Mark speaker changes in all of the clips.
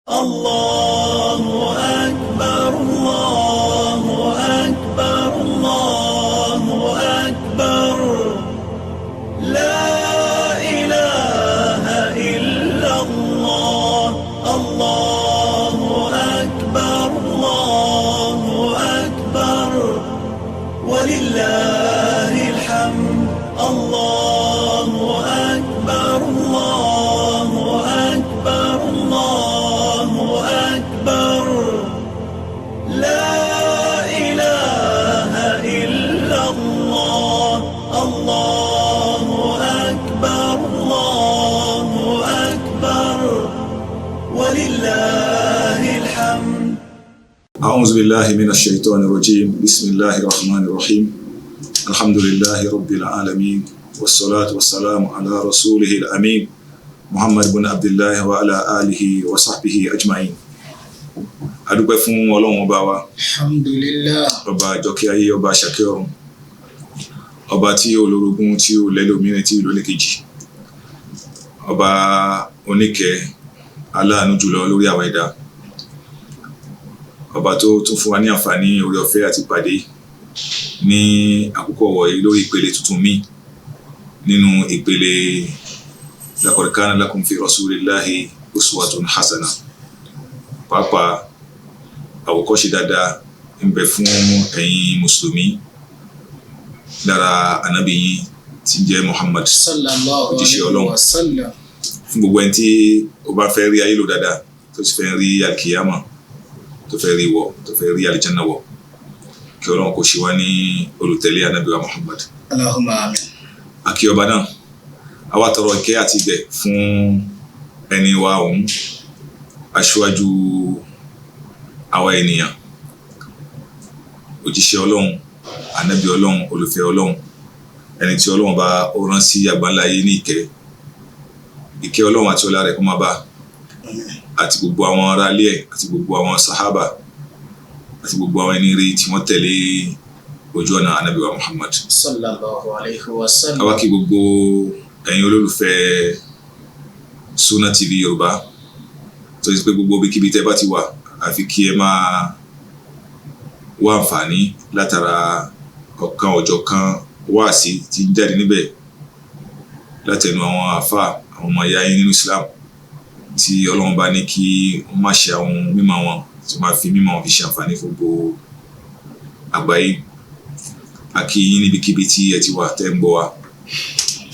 Speaker 1: الله أكبر الله أكبر الله أكبر لا إله إلا الله الله أكبر الله أكبر ولله الحمد الله أكبر الله أكبر الله أكبر لا إله إلا الله الله أكبر الله أكبر ولله الحمد.
Speaker 2: أعوذ بالله من الشيطان الرجيم. بسم الله الرحمن الرحيم. الحمد لله رب العالمين والصلاة والسلام على رسوله الأمين محمد بن عبد الله وعلى آله وصحبه أجمعين. adúpẹ́ fún Ọlọ́run ọba wa,
Speaker 3: alhamdulillah,
Speaker 2: ọba àjọkẹ́ ayé, ọba àṣàkẹ́ ọ̀run, ọba tí ó lórogún, tí ó lẹ́lòmíràn, tí ó lólékejì, ọba oníkẹ́ aláàánú jùlọ lórí àwọn ẹ̀dá, ọba tó tún fún wa ní àǹfààní oore ọ̀fẹ́ àti pàdé ní àkókò wọ̀nyí lórí ìpele tuntun míì nínú ìpele laqad kana lakum fi rasulillahi uswatun hasana. Pàápàá àwòkọ́ṣe dáadáa ń bẹ fún ẹ̀yin mùsùlùmí lára ànábì yín tí ń jẹ́ Muhammad òjíṣẹ́ Ọlọ́run. Fún gbogbo ẹni tí ó bá fẹ́ rí ayé lò dáadáa, tó ti fẹ́ rí alkiyama, tó fẹ́ rí wọ̀, tó fẹ́ rí aljanna wọ̀, kí Ọlọ́run kó ṣe wá ní olùtẹ̀lé ànábì wa Muhammad.
Speaker 3: Allahumma amin.
Speaker 2: Àkí ọba náà, àwa tọrọ ìkẹ́ àti ìgẹ̀ fún ẹni wa òun, aṣíwájú àwa ènìyàn, òjíṣẹ́ Ọlọ́run, ànábì Ọlọ́run, olùfẹ́ Ọlọ́run, ẹni tí Ọlọ́run bá ó rán sí àgbáńlá ayé ní ìkẹ́ Ọlọ́run àti ọlá rẹ̀ kó máa bá àti gbogbo àwọn ará ilé ẹ̀, àti gbogbo àwọn sàhábà, àti gbogbo àwọn ẹni rí tí wọ́n tẹ̀lé ojú ọ̀nà ànábì wa Muhammad
Speaker 3: sallallahu alayhi wa sallam.
Speaker 2: àwa kí gbogbo ẹ̀yin olólùfẹ́ Sunna TV Yorùbá, tó ṣe pé gbogbo ibikíbi tẹ́ bá ti wà, àfi kí ẹ máa wá àǹfààní látara ọ̀kan ọ̀jọ̀kan wáàsí tí ń jáde níbẹ̀ látẹnu àwọn àfáà, àwọn ọmọ ìyá yín nínú Islam, tí Ọlọ́run bá ní kí wọ́n má ṣe àwọn mímọ̀ wọn, tí wọ́n máa fi mímọ̀ wọn fi ṣe àǹfààní fún gbogbo àgbáyé. A kí yín níbikíbi tí ẹ ti wà tẹ́ ń gbọ́ wa,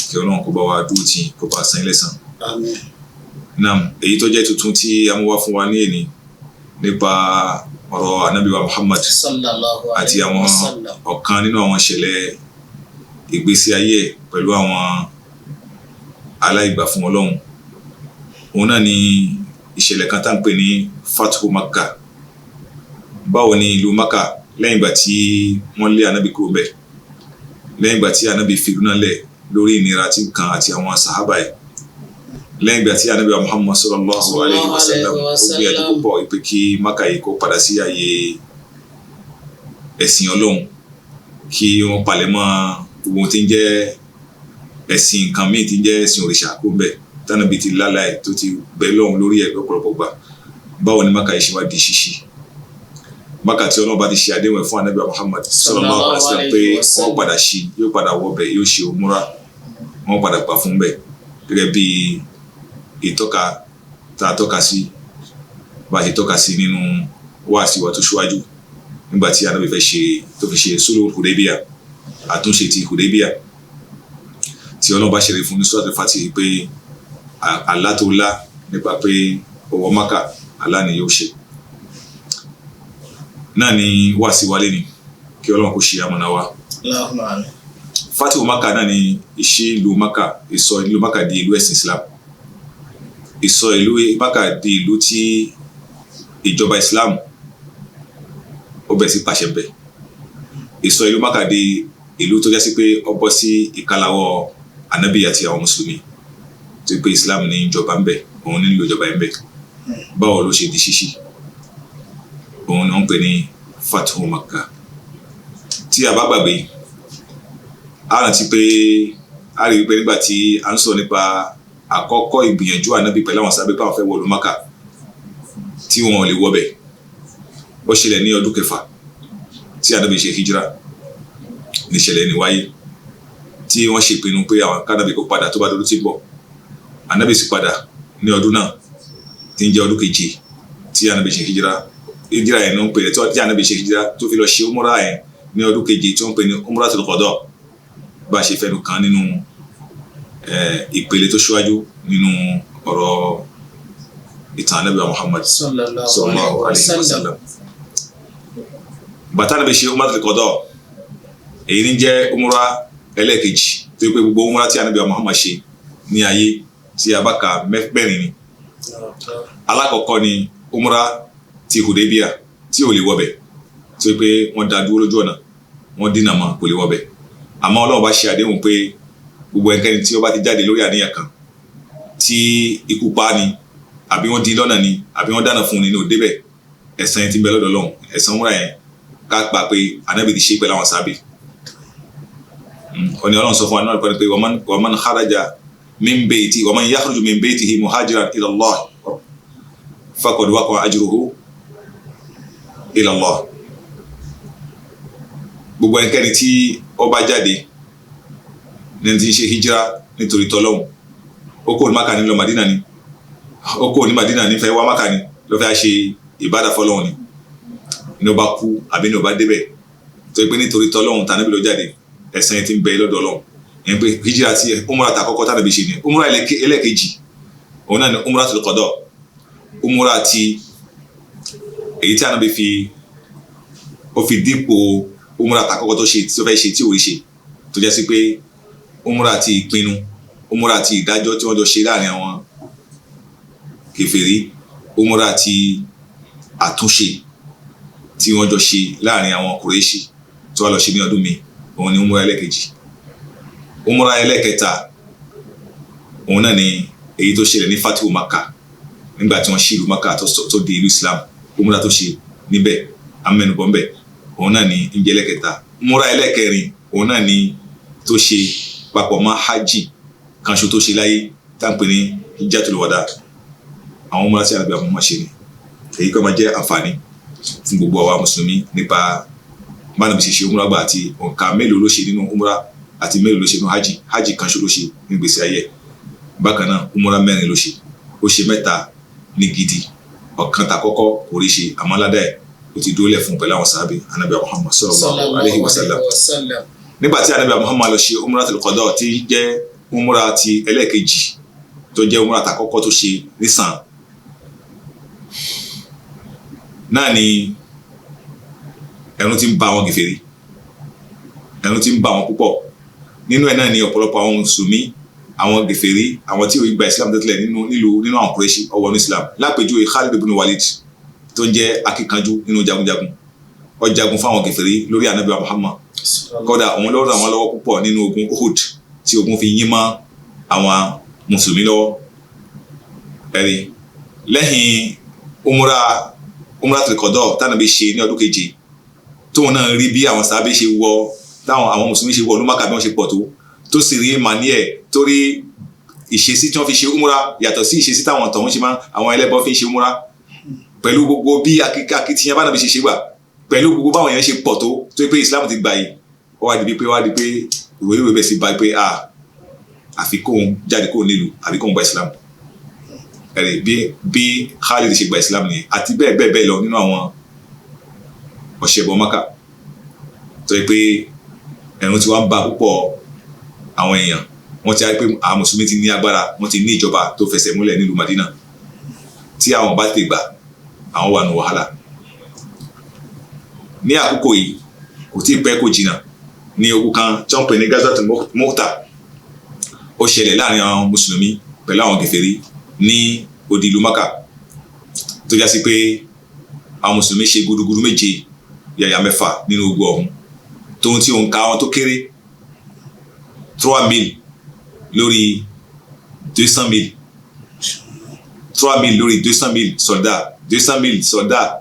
Speaker 2: kí Ọlọ́run kó bá wa dúró tì yín, kó bá san yín lẹ́san.
Speaker 3: Àmín.
Speaker 2: Naam, èyí tó jẹ́ tuntun tí a mú wá fún wa ní èní nípa ọ̀rọ̀ ànábì wa Muhammad
Speaker 3: sallallahu
Speaker 2: àti
Speaker 3: alayhi
Speaker 2: àwọn
Speaker 3: wa sallam.
Speaker 2: ọ̀kan nínú àwọn ìṣẹ̀lẹ̀ ìgbésí ayé pẹ̀lú àwọn aláìgbà fún Ọlọ́run. Òun náà ni ìṣẹ̀lẹ̀ kan tá ń pè ní Fathu Makkah. Báwo ni ìlú Makkah, lẹ́yìn ìgbà tí wọ́n lé ànábì kúrò bẹ̀, lẹ́yìn ìgbà tí ànábì fi ìlú náà lẹ̀ lórí ìnira tí ń kan àti àwọn sàhábà ẹ̀, lẹ́yìn ìgbà tí ànábì Muhammad sallallahu alayhi wa sallam ó gbé ẹjọ́ púpọ̀ ìpè kí Makkah yìí kó padà sí ààyè ẹ̀sìn Ọlọ́run, kí wọ́n palẹ̀ mọ́ gbogbo ohun tí ń jẹ́ ẹ̀sìn nǹkan míì tí ń jẹ́ ẹ̀sìn òrìṣà kó ń bẹ̀, tánàbí ti láláì tó ti bẹ̀ lọ́hùn lórí ẹ̀ lọ́pọ̀lọpọ̀ gbà. Báwo ni Makkah yìí ṣe wá di ṣíṣí? Makkah tí Ọlọ́run bá ti ṣe àdéhùn ẹ̀ fún ànábì Muhammad sallallahu alaihi wasallam pé wọ́n padà ṣí, yóò padà wọ bẹ̀, yóò ṣe umura, wọ́n padà gbà fún bẹ̀, gẹ́gẹ́ bí ìtọ́ka tá a tọ́ka sí, bá a ṣe tọ́ka sí nínú wáàsí wa tó ṣíwájú nígbà tí ànábì fẹ́ ṣe tó fi ṣe Sulhul Hudaybiyah, àtúnṣe ti Hudaybiyah, tí Ọlọ́run bá ṣeré fún ní Suratul Fatih pé àlá tó lá nípa pé ọwọ́ Makkah àlá ni yóò ṣe. Náà ni wáàsí wálé ni, kí Ọlọ́run kó ṣe amọ̀nà wa.
Speaker 3: Allahumma amin.
Speaker 2: Fathu Makkah náà ni ìṣe ìlú Makkah, ìsọ ìlú Makkah di ìlú ẹ̀sìn Islam, ìsọ ìlú Makkah di ìlú tí ìjọba Islam ó bẹ̀ sí pàṣẹ bẹ̀, ìsọ ìlú Makkah di ìlú tó jásí pé ó bọ́ sí ìkàlàwọ́ ànábì àti àwọn mùsùlùmí, tó pé Islam ní ìjọba ń bẹ̀, òun nílò ìjọba ń bẹ̀. Báwo ló ṣe di ṣíṣí? Òun ni wọ́n ń pè ní Fathu Makkah. Tí a bá gbàgbé, a rántí pé a rí wípé nígbà tí a ń sọ nípa àkọ́kọ́ ìgbìyànjú ànábì pẹ̀lú àwọn sábẹ́ pàwọn fẹ́ wọ̀lú Mákà, tí wọn ò lè wọbẹ̀ ó ṣẹlẹ̀ ní ọdún kẹfà tí Ànábì ṣe hijira níṣẹ̀lẹ̀ ní wáyé tí wọ́n ṣe ìpinnu pé àwọn kánàbì kó padà tó bá dọdún tí ń bọ̀. Ànábì sì padà ní ọdún náà tí ń jẹ́ ọdún keje tí Ànábì ṣe hijira yẹn ló ń pè é tí Ànábì ṣe hijira tó fi lọ ṣe umra yẹn ní ọdún keje tí wọ́n ń pè ní umratul qada bá a ṣe fẹnu kan nínú ìpele tó ṣíwájú nínú ọ̀rọ̀ ìtàn Ànábì Muhammad sallallahu alayhi wa sallam. Bàtà Ànábì ṣe umratul qada èyí ní jẹ́ umra ẹlẹ́ẹ̀kejì tó yẹ pé gbogbo umra tí Ànábì Muhammad ṣe ní ayé tí a bá ka mẹ́rin ni. Alákọ̀ọ́kọ́ ni umra ti Hudaybiyah tí ò lè wọbẹ̀ tó yẹ pé wọ́n dá dúró lójú ọ̀nà wọ́n dínà mọ́ kò lè wọbẹ̀ àmọ́ Ọlọ́run bá ṣe àdéhùn pé gbogbo ẹnikẹ́ni tí ó bá ti jáde lórí àníyàn kan tí ikú pa ni àbí wọ́n di lọ́nà ni àbí wọ́n dáná fún ni ní òdebẹ̀ ẹ̀san yẹn ti ń bẹ lọ́dọ̀ Ọlọ́run ẹ̀san umra yẹn ká pa pé Ànábì ti ṣe pẹ̀lú àwọn sábẹ́ ọ̀nà Ọlọ́run sọ fún wa náà pé waman kharaja min bayti waman yakhruju min baytihi muhajiran ila Allah faqad waqa'a ajruhu ila Allah. Gbogbo ẹnikẹ́ni tí ó bá jáde ní ti ń ṣe hijira nítorí tọ́lọ́hun ó kò ní Mákà ní lọ Madina ni ó kò ní Madina ní fẹ́ wá Mákà ni ló fẹ́ ṣe ìbádà fọ́lọ́hun ni ní ó bá kú àbí ní ó bá débẹ̀ tó yẹ pé nítorí tọ́lọ́hun tànábì ló jáde ẹ̀san yẹn ti ń bẹ lọ́dọ̀ Ọlọ́run yẹn pé hijira tí umra ta kọ́kọ́ tànábì ṣe ni umra ẹlẹ́ẹ̀kejì òun náà ni umratul qada umra ti èyí tí Ànábì ó fi dípò umra ta kọ́kọ́ tó ṣe tí ó fẹ́ ṣe tí ò rí ṣe tó jẹ́ sí pé umra ti ìpinnu umra ti ìdájọ́ tí wọ́n jọ ṣe láàrin àwọn kèfèrí umra ti àtúnṣe tí wọ́n jọ ṣe láàrin àwọn Kùrẹ́ṣì tí wọ́n lọ ṣe ní ọdún mi òun ni umra ẹlẹ́ẹ̀kejì. Umra ẹlẹ́ẹ̀kẹta òun náà ni èyí tó ṣẹlẹ̀ ní Fatihu Makkah nígbà tí wọ́n ṣí ìlú Makkah tó di ìlú Islam umra tó ṣe níbẹ̀ amẹ́nubọ̀ ńbẹ̀ òun náà ni ń jẹ́ ẹlẹ́ẹ̀kẹta. Umra ẹlẹ́ẹ̀kẹrin òun náà ni tó ṣe papọ̀ mọ́ hajj kanṣo tó ṣe láyé táǹpẹ̀ ní Hijjatul Wada àwọn umra tí Ànábì Muhammad ṣe ni èyí kọ́ máa jẹ́ àǹfààní fún gbogbo àwa mùsùlùmí nípa bánabi ṣe ṣe umra gbà àti òǹkà mélòó ló ṣe nínú umra àti mélòó ló ṣe nínú hajj kanṣo ló ṣe ní gbèsè ayé bákan náà umra mẹ́rin ló ṣe ó ṣe mẹ́ta ní gidi ọ̀kan ta kọ́kọ́ kò rí ṣe àmọ́ ládàá ẹ̀ ó ti dúró lẹ̀ fún pẹ̀lú àwọn sàhábì Ànábì Muhammad sallallahu alayhi wa sallam. Nígbà tí Ànábì Muhammad lọ ṣe umratul qada tí jẹ́ umra ti ẹlẹ́ẹ̀kejì tó jẹ́ umra ta kọ́kọ́ tó ṣe nísàn náà ni ẹ̀rù ti ń bà àwọn kèfèrí ẹ̀rù ti ń bà wọn púpọ̀ nínú ẹ̀ náà ni ọ̀pọ̀lọpọ̀ àwọn mùsùlùmí àwọn kèfèrí àwọn tí ò gba Islam tẹ́lẹ̀ nínú àwọn Kùrẹ́ṣì ọwọ́ ní Islam lápèjúwe Khalid ibn Walid tó ń jẹ́ akíkanjú nínú jagunjagun ó jagun fún àwọn kèfèrí lórí Ànábì Muhammad kódà òun ló ràn wọ́n lọ́wọ́ púpọ̀ nínú ogun Uhud tí ogun fi yín mọ́ àwọn mùsùlùmí lọ́wọ́ ẹ̀rí lẹ́yìn umratul qada tánàbí ṣe ní ọdún keje tóun náà rí bí àwọn sàábé ṣe wọ táwọn àwọn mùsùlùmí ṣe wọ ní Mákà bí wọ́n ṣe pọ̀ tó sì rí màníẹ̀ tó rí ìṣesí tí wọ́n fi ṣe umra yàtọ̀ sí ìṣesí táwọn tọ̀hún ṣe máa àwọn ẹlẹ́bọ fi ń ṣe umra pẹ̀lú gbogbo bí akitiyan bánabi ṣe gbà pẹ̀lú gbogbo báwọn èèyàn ṣe pọ̀ tó yẹ pé Islam ti gbà yìí ó wá di pé ìwé bẹ̀ sí ba pé àfi kóun jáde kóun nílùú àbí kóun gba Islam ẹ̀rì bí Khalid ṣe gba Islam nìyẹn àti bẹ́ẹ̀ lọ nínú àwọn ọ̀ṣẹ̀bọ Mákà tó yẹ pé ẹ̀rùn tí wọ́n ń ba púpọ̀ àwọn èèyàn wọ́n ti rí pé àwọn mùsùlùmí ti ní agbára wọ́n ti ní ìjọba tó fẹsẹ̀ múlẹ̀ nílùú Madina tí àwọn bá ti gbà àwọn wà ní wàhálà. Ní àkókò yìí kò tí ì pẹ́ kò jìnnà ní ogun kan tí wọ́n pè ní Ghazwatul Mu'tah ó ṣẹlẹ̀ láàrin àwọn mùsùlùmí pẹ̀lú àwọn kèfèrí ní odi ìlú Mákà tó já sí pé àwọn mùsùlùmí ṣe gudugudu méje yàyà mẹ́fà nínú ogun ọ̀hún tóun tí òun ka wọn tó kéré 3000 lórí 200,000 3000 lórí 200,000 soldats 200,000 soldats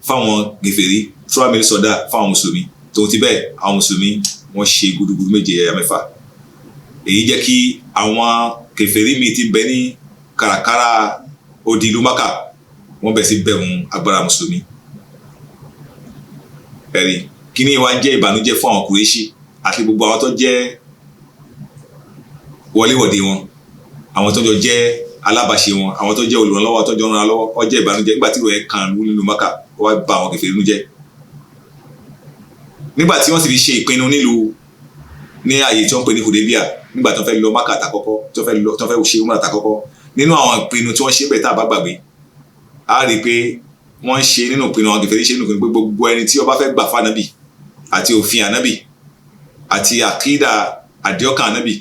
Speaker 2: fáwọn kèfèrí 3000 soldats fáwọn mùsùlùmí tóun ti bẹ́ẹ̀ àwọn mùsùlùmí wọ́n ṣe gudugudu méje yàyà mẹ́fà èyí jẹ́ kí àwọn kèfèrí mi ti bẹ ní kàràkàrà odi ìlú Mákà wọ́n bẹ̀ sí bẹ̀rù agbára mùsùlùmí ẹ̀rí kíní wa jẹ́ ìbànújẹ́ fún àwọn Kùrẹ́ṣì àti gbogbo àwọn tó jẹ́ wọléwọ̀de wọn àwọn tó jọ jẹ́ alábàṣe wọn àwọn tó jẹ́ olùrànlọ́wọ́ tó jọ ń ran lọ́wọ́ ó jẹ́ ìbànújẹ́ nígbà tí ìròyìn kan nínú Mákà ó wá bà àwọn kèfèrí nínú jẹ́ nígbà tí wọ́n sì fi ṣe ìpinnu nílùú ní ààyè tí wọ́n pè ní Hudaybiya nígbà tó fẹ́ lọ Mákà àtàkọ́kọ́ tó fẹ́ ṣe umrah àtàkọ́kọ́ nínú àwọn ìpinnu tí wọ́n ṣe bẹ̀ tá a bá gbàgbé a rí i pé wọ́n ṣe nínú ìpinnu àwọn kèfèrí ṣe nínú ìpinnu pé gbogbo ẹni tí ó bá fẹ́ gbà fún ànábì àti òfin ànábì àti àkídà àdìọ́kàn ànábì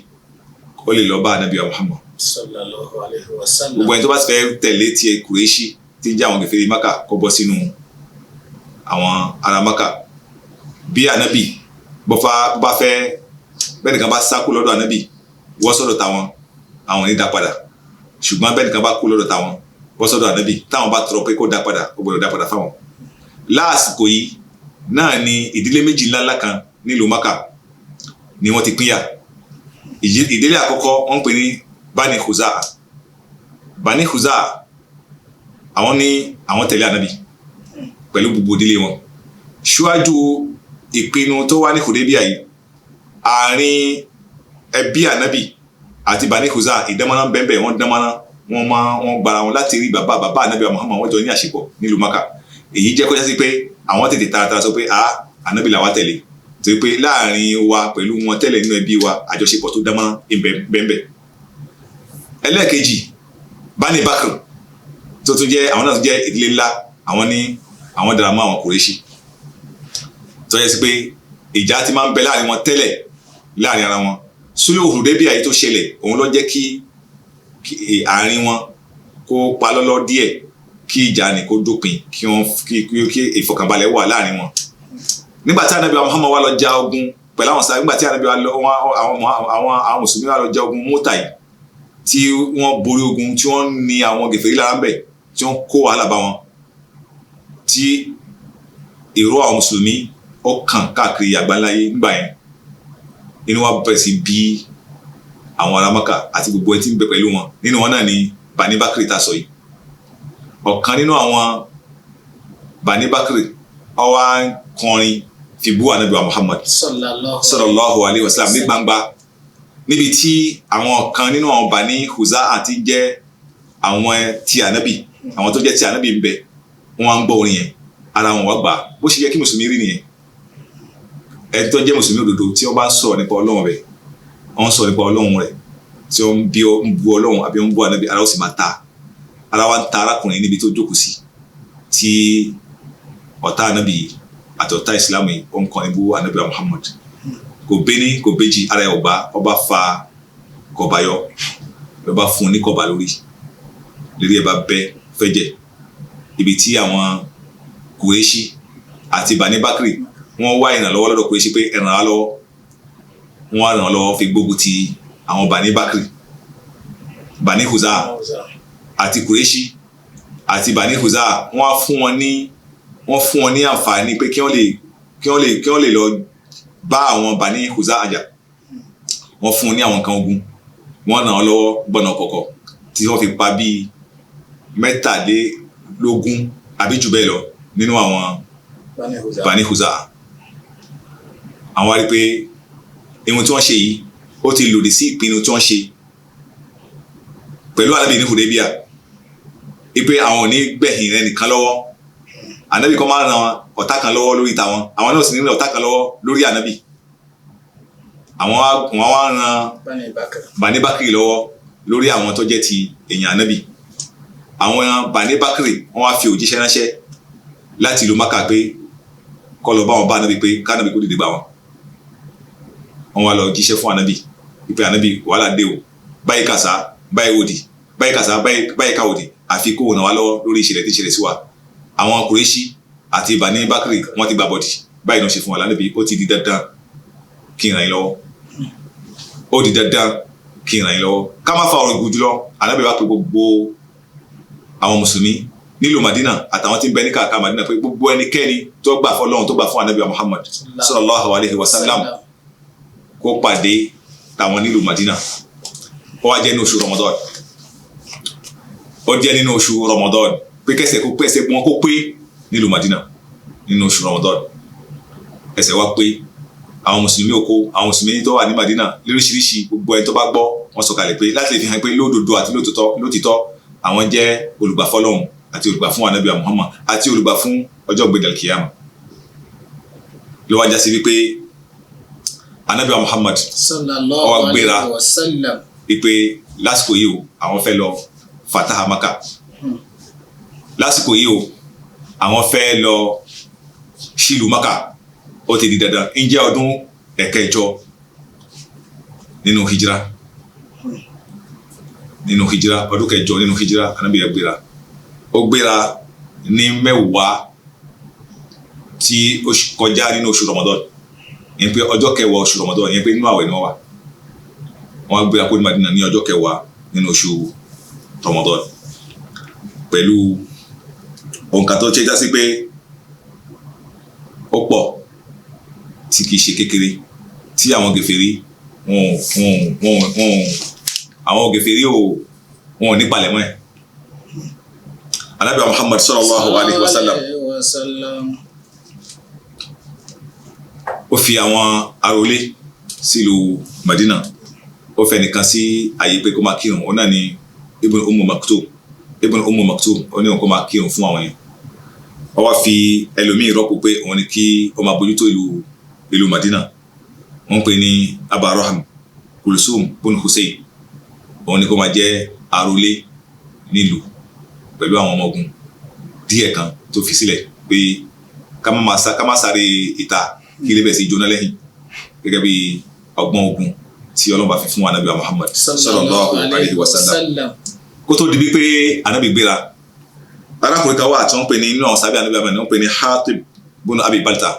Speaker 2: ó lè lọ bá ànábì Muhammad
Speaker 3: sallallahu alaihi wasallam.
Speaker 2: gbogbo ẹni tó bá fẹ́ tẹ̀lé tiẹ̀ Kùrẹ́ṣì tí ń jẹ́ àwọn kèfèrí Mákà kó bọ́ sínú àwọn ará Mákà bí ànábì bá fẹ́ bẹ́ẹ̀ nìkan bá sákú lọ́dọ̀ ànábì wọ́ sọ́dọ̀ táwọn àwọn ò ní dá padà ṣùgbọ́n bẹ́ẹ̀ nìkan bá kú lọ́dọ̀ táwọn wọ́ sọ́dọ̀ ànábì táwọn bá tọrọ pé kó dá padà ó gbọ́dọ̀ dá padà fáwọn. láàsìkò yìí náà ni ìdílé méjì ńláńlá kan nílùú Mákà ni wọ́n ti pínyà ìdílé àkọ́kọ́ wọ́n ń pè ní Bani Khuza'a Bani Khuza'a àwọn ní àwọn tẹ̀lé ànábì pẹ̀lú gbogbo ìdílé wọn ṣíwájú ìpinnu tó wá ní Hudaybiya yìí àárín ẹbí ànábì àti Bani Khuza'a ìdánmọ́ná bẹ́ẹ̀ wọ́n dánmọ́ná wọ́n gbara wọn láti rí bàbá ànábì Muhammad wọ́n jọ ní àṣepọ̀ nílùú Mákà èyí jẹ́ kó jẹ́ sí pé àwọn tètè taratara sọ pé ànábì làwọn tẹ̀lé torí pé láàrin wa pẹ̀lú wọn tẹ́lẹ̀ nínú ẹbí wa àjọṣepọ̀ tó dánmọ́ná bẹ́ẹ̀ ẹlẹ́ẹ̀kejì Bani Bakr tó tún jẹ́ àwọn náà tún jẹ́ ìdílé ńlá àwọn dàrámọ́ àwọn Kùrẹ́ṣì tó yẹ sí pé ìjà ti máa ń bẹ láàrin wọn tẹ́lẹ̀ láàrin ara wọn Sulhu Hudaybiya yìí tó ṣẹlẹ̀ òun ló jẹ́ kí àárín wọn kó pa lọ́lọ́ díẹ̀ kí ìjà ni kó dópin kí ìfọ̀kànbalẹ̀ wà láàrin wọn nígbà tí ànábì Muhammad wá lọ ja ogun pẹ̀lú àwọn sáà nígbà tí ànábì àwọn mùsùlùmí wá lọ ja ogun Mùtà yìí tí wọ́n borí ogun tí wọ́n ní àwọn kèfèrí lára ń bẹ̀ tí wọ́n kó wàhálà bá wọn tí èrò àwọn mùsùlùmí ó kàn káàkiri àgbáńláyé nígbà yẹn inú wa bẹ̀rẹ̀ sí bí àwọn ará Mákà àti gbogbo ẹni tí ń bẹ pẹ̀lú wọn nínú wọn náà ni Bani Bakri ta sọ yìí ọ̀kan nínú àwọn Bani Bakri ó wá kọrin fi bú ànábì Muhammad sallallahu alaihi wasallam ní gbangba níbi tí àwọn kan nínú àwọn Bani Khuza'a àti jẹ́ àwọn ti ànábì àwọn tó jẹ́ ti ànábì ń bẹ wọ́n á ń gbọ́ orin yẹn ara wọn wá gbà bó ṣe yẹ kí mùsùlùmí rí nìyẹn ẹni tó jẹ́ mùsùlùmí òdodo tí wọ́n bá ń sọ̀rọ̀ nípa Ọlọ́run rẹ̀ wọ́n ń sọ̀rọ̀ nípa Ọlọ́run rẹ̀ tí wọ́n ń bu Ọlọ́run àbí wọ́n ń bu ànábì ara ó sì máa ta ara wa ń ta arákùnrin níbi tó jókòó sí tí ọ̀tá ànábì àti ọ̀tá ìsìlámù yìí ó ń kọrin bú ànábì Muhammad kò béní kò béjì ara ẹ̀ ọba fa kọbayọ ọba fún un ní kọba lórí ẹ̀ bá bẹ́ fẹ́jẹ̀ ibi tí àwọn Kùrẹ́ṣì àti Bani Bakri wọ́n wá ìrànlọ́wọ́ lọ́dọ̀ Kùrẹ́ṣì pé ẹ̀ràn á lọ́wọ́ wọ́n ràn án lọ́wọ́ fi gbógun ti àwọn Bani Bakri Bani Khuza'a àti Kùrẹ́ṣì àti Bani Khuza'a wọ́n fún wọn ní àǹfààní pé kí wọ́n lè lọ bá àwọn Bani Khuza'a jà wọ́n fún un ní àwọn nǹkan ogun wọ́n ràn án lọ́wọ́ gbọ́nà kọ̀kọ̀ tí wọ́n fi pa bíi 23 àbí jù bẹ́ẹ̀ lọ nínú àwọn Bani Khuza'a àwọn wá rí pé ihun tí wọ́n ṣe yìí ó ti lòdì sí ìpinnu tí wọ́n ṣe pẹ̀lú ànábì ní Hudaybiya wípé àwọn ò ní gbẹ̀yìn rẹ̀ nìkan lọ́wọ́ ànábì kan máa ran ọ̀tá kan lọ́wọ́ lórí tàwọn àwọn náà sì ní ọ̀tá kan lọ́wọ́ lórí ànábì àwọn wá ran Bani Bakri lọ́wọ́ lórí àwọn tó jẹ́ ti èèyàn ànábì àwọn Bani Bakri wọ́n wá fi òjíṣẹ́ ránṣẹ́ láti ìlú Mákà pé kó lọ bá wọn bá ànábì pé kánábì kó dìde gbà wọn wọ́n wá lọ jíṣẹ́ fún ànábì wípé ànábì wàhálà dé o báyìí kàṣá báyìí òdì báyìí kàṣá báyìí ká òdì àfi kó ràn wá lọ́wọ́ lórí ìṣẹ̀lẹ̀ tí ìṣẹ̀lẹ̀ sí wa àwọn Kùrẹ́ṣì àti Bani Bakri wọ́n ti gba bọ̀dì báyìí náà ṣe fún wa lánàbì ó ti di dandan kí n ràn yín lọ́wọ́ ó di dandan kí n ràn yín lọ́wọ́ ká má fa ọ̀rọ̀ ìgùn jùlọ ànábì wá pé gbogbo àwọn mùsùlùmí nílùú Madina àtàwọn tí ń bẹ ní kàkà Madina pé gbogbo ẹnikẹ́ni tó gbà fún Ọlọ́run tó gbà fún ànábì Muhammad sallallahu alaihi wasallam kó pàdé tàwọn nílùú Madina ó wá jẹ́ ní oṣù Ramadan ó jẹ́ nínú oṣù Ramadan pé kẹsẹ̀ kó pé ẹsẹ̀ wọn kó pé nílùú Madina nínú oṣù Ramadan ẹsẹ̀ wa pé àwọn mùsùlùmí oko àwọn mùsùlùmí tó wà ní Madina lóríṣiríṣi gbogbo ẹni tó bá gbọ́ wọn sọ̀kalẹ̀ pé láti lè fi hàn pé lódodo àti lótìtọ́ àwọn jẹ́ olùgbà fọ́lọ́run àti olùgbà fún anabi Muhammad àti olùgbà fún ọjọ́ gbẹdẹ kìyàmà ló wá já sí wípé anabi Muhammad
Speaker 3: sallallahu alaihi wasallam
Speaker 2: wípé lásìkò yìí o àwọn fẹ́ lọ fataha Maka lásìkò yìí o àwọn fẹ́ lọ sílùú Maka ó ti di dandan ń jẹ́ ọdún ẹ̀kẹjọ nínú hijira ọdún kẹjọ nínú hijira anabi yẹn gbéra ó gbéra ní mẹ́wàá tí ó kọjá nínú oṣù Ramadan yẹn pé ọjọ́ kẹwàá oṣù Ramadan yẹn pé nínú àwẹ̀ ni wọ́n wà wọ́n gbéra kó ní Madina ní ọjọ́ kẹwàá nínú oṣù Ramadan pẹ̀lú òǹkà tó ṣe já sí pé ó pọ̀ tí kìí ṣe kékeré tí àwọn gèfèrí àwọn gèfèrí wọn ò ní palẹ̀mọ́ ẹ̀. Ànábì Muhammad sallallahu alaihi wasallam ó fi àwọn arólé sílùú Madina ó fẹ́ nìkan sí àyè pé kó máa kírun ó náà ní Ibn Umm Maktum ó ní òun kó máa kírun fún àwọn yẹn ó wá fi ẹlòmíì rọ́pò pé òun ni kí ó máa bójútó ìlú Madina wọ́n pè ní Abaraham Kulsum bun Hussein òun ni kó máa jẹ́ arólé nílùú pẹ̀lú àwọn ọmọ ogun díẹ̀ kan tó fi sílẹ̀ pé ká má sáré ìta kí ilé bẹ̀ sí jóná lẹ́yìn gẹ́gẹ́ bí ọgbọ́n ogun tí Ọlọ́run bá fi fún Ànábì Muhammad sallallahu alaihi wasallam kó tó di bí pé Ànábì gbéra arákùnrin kan wà tí wọ́n pè ní inú àwọn sábẹ́ Ànábì Muhammad wọ́n pè ní Hatib bun Abi Balta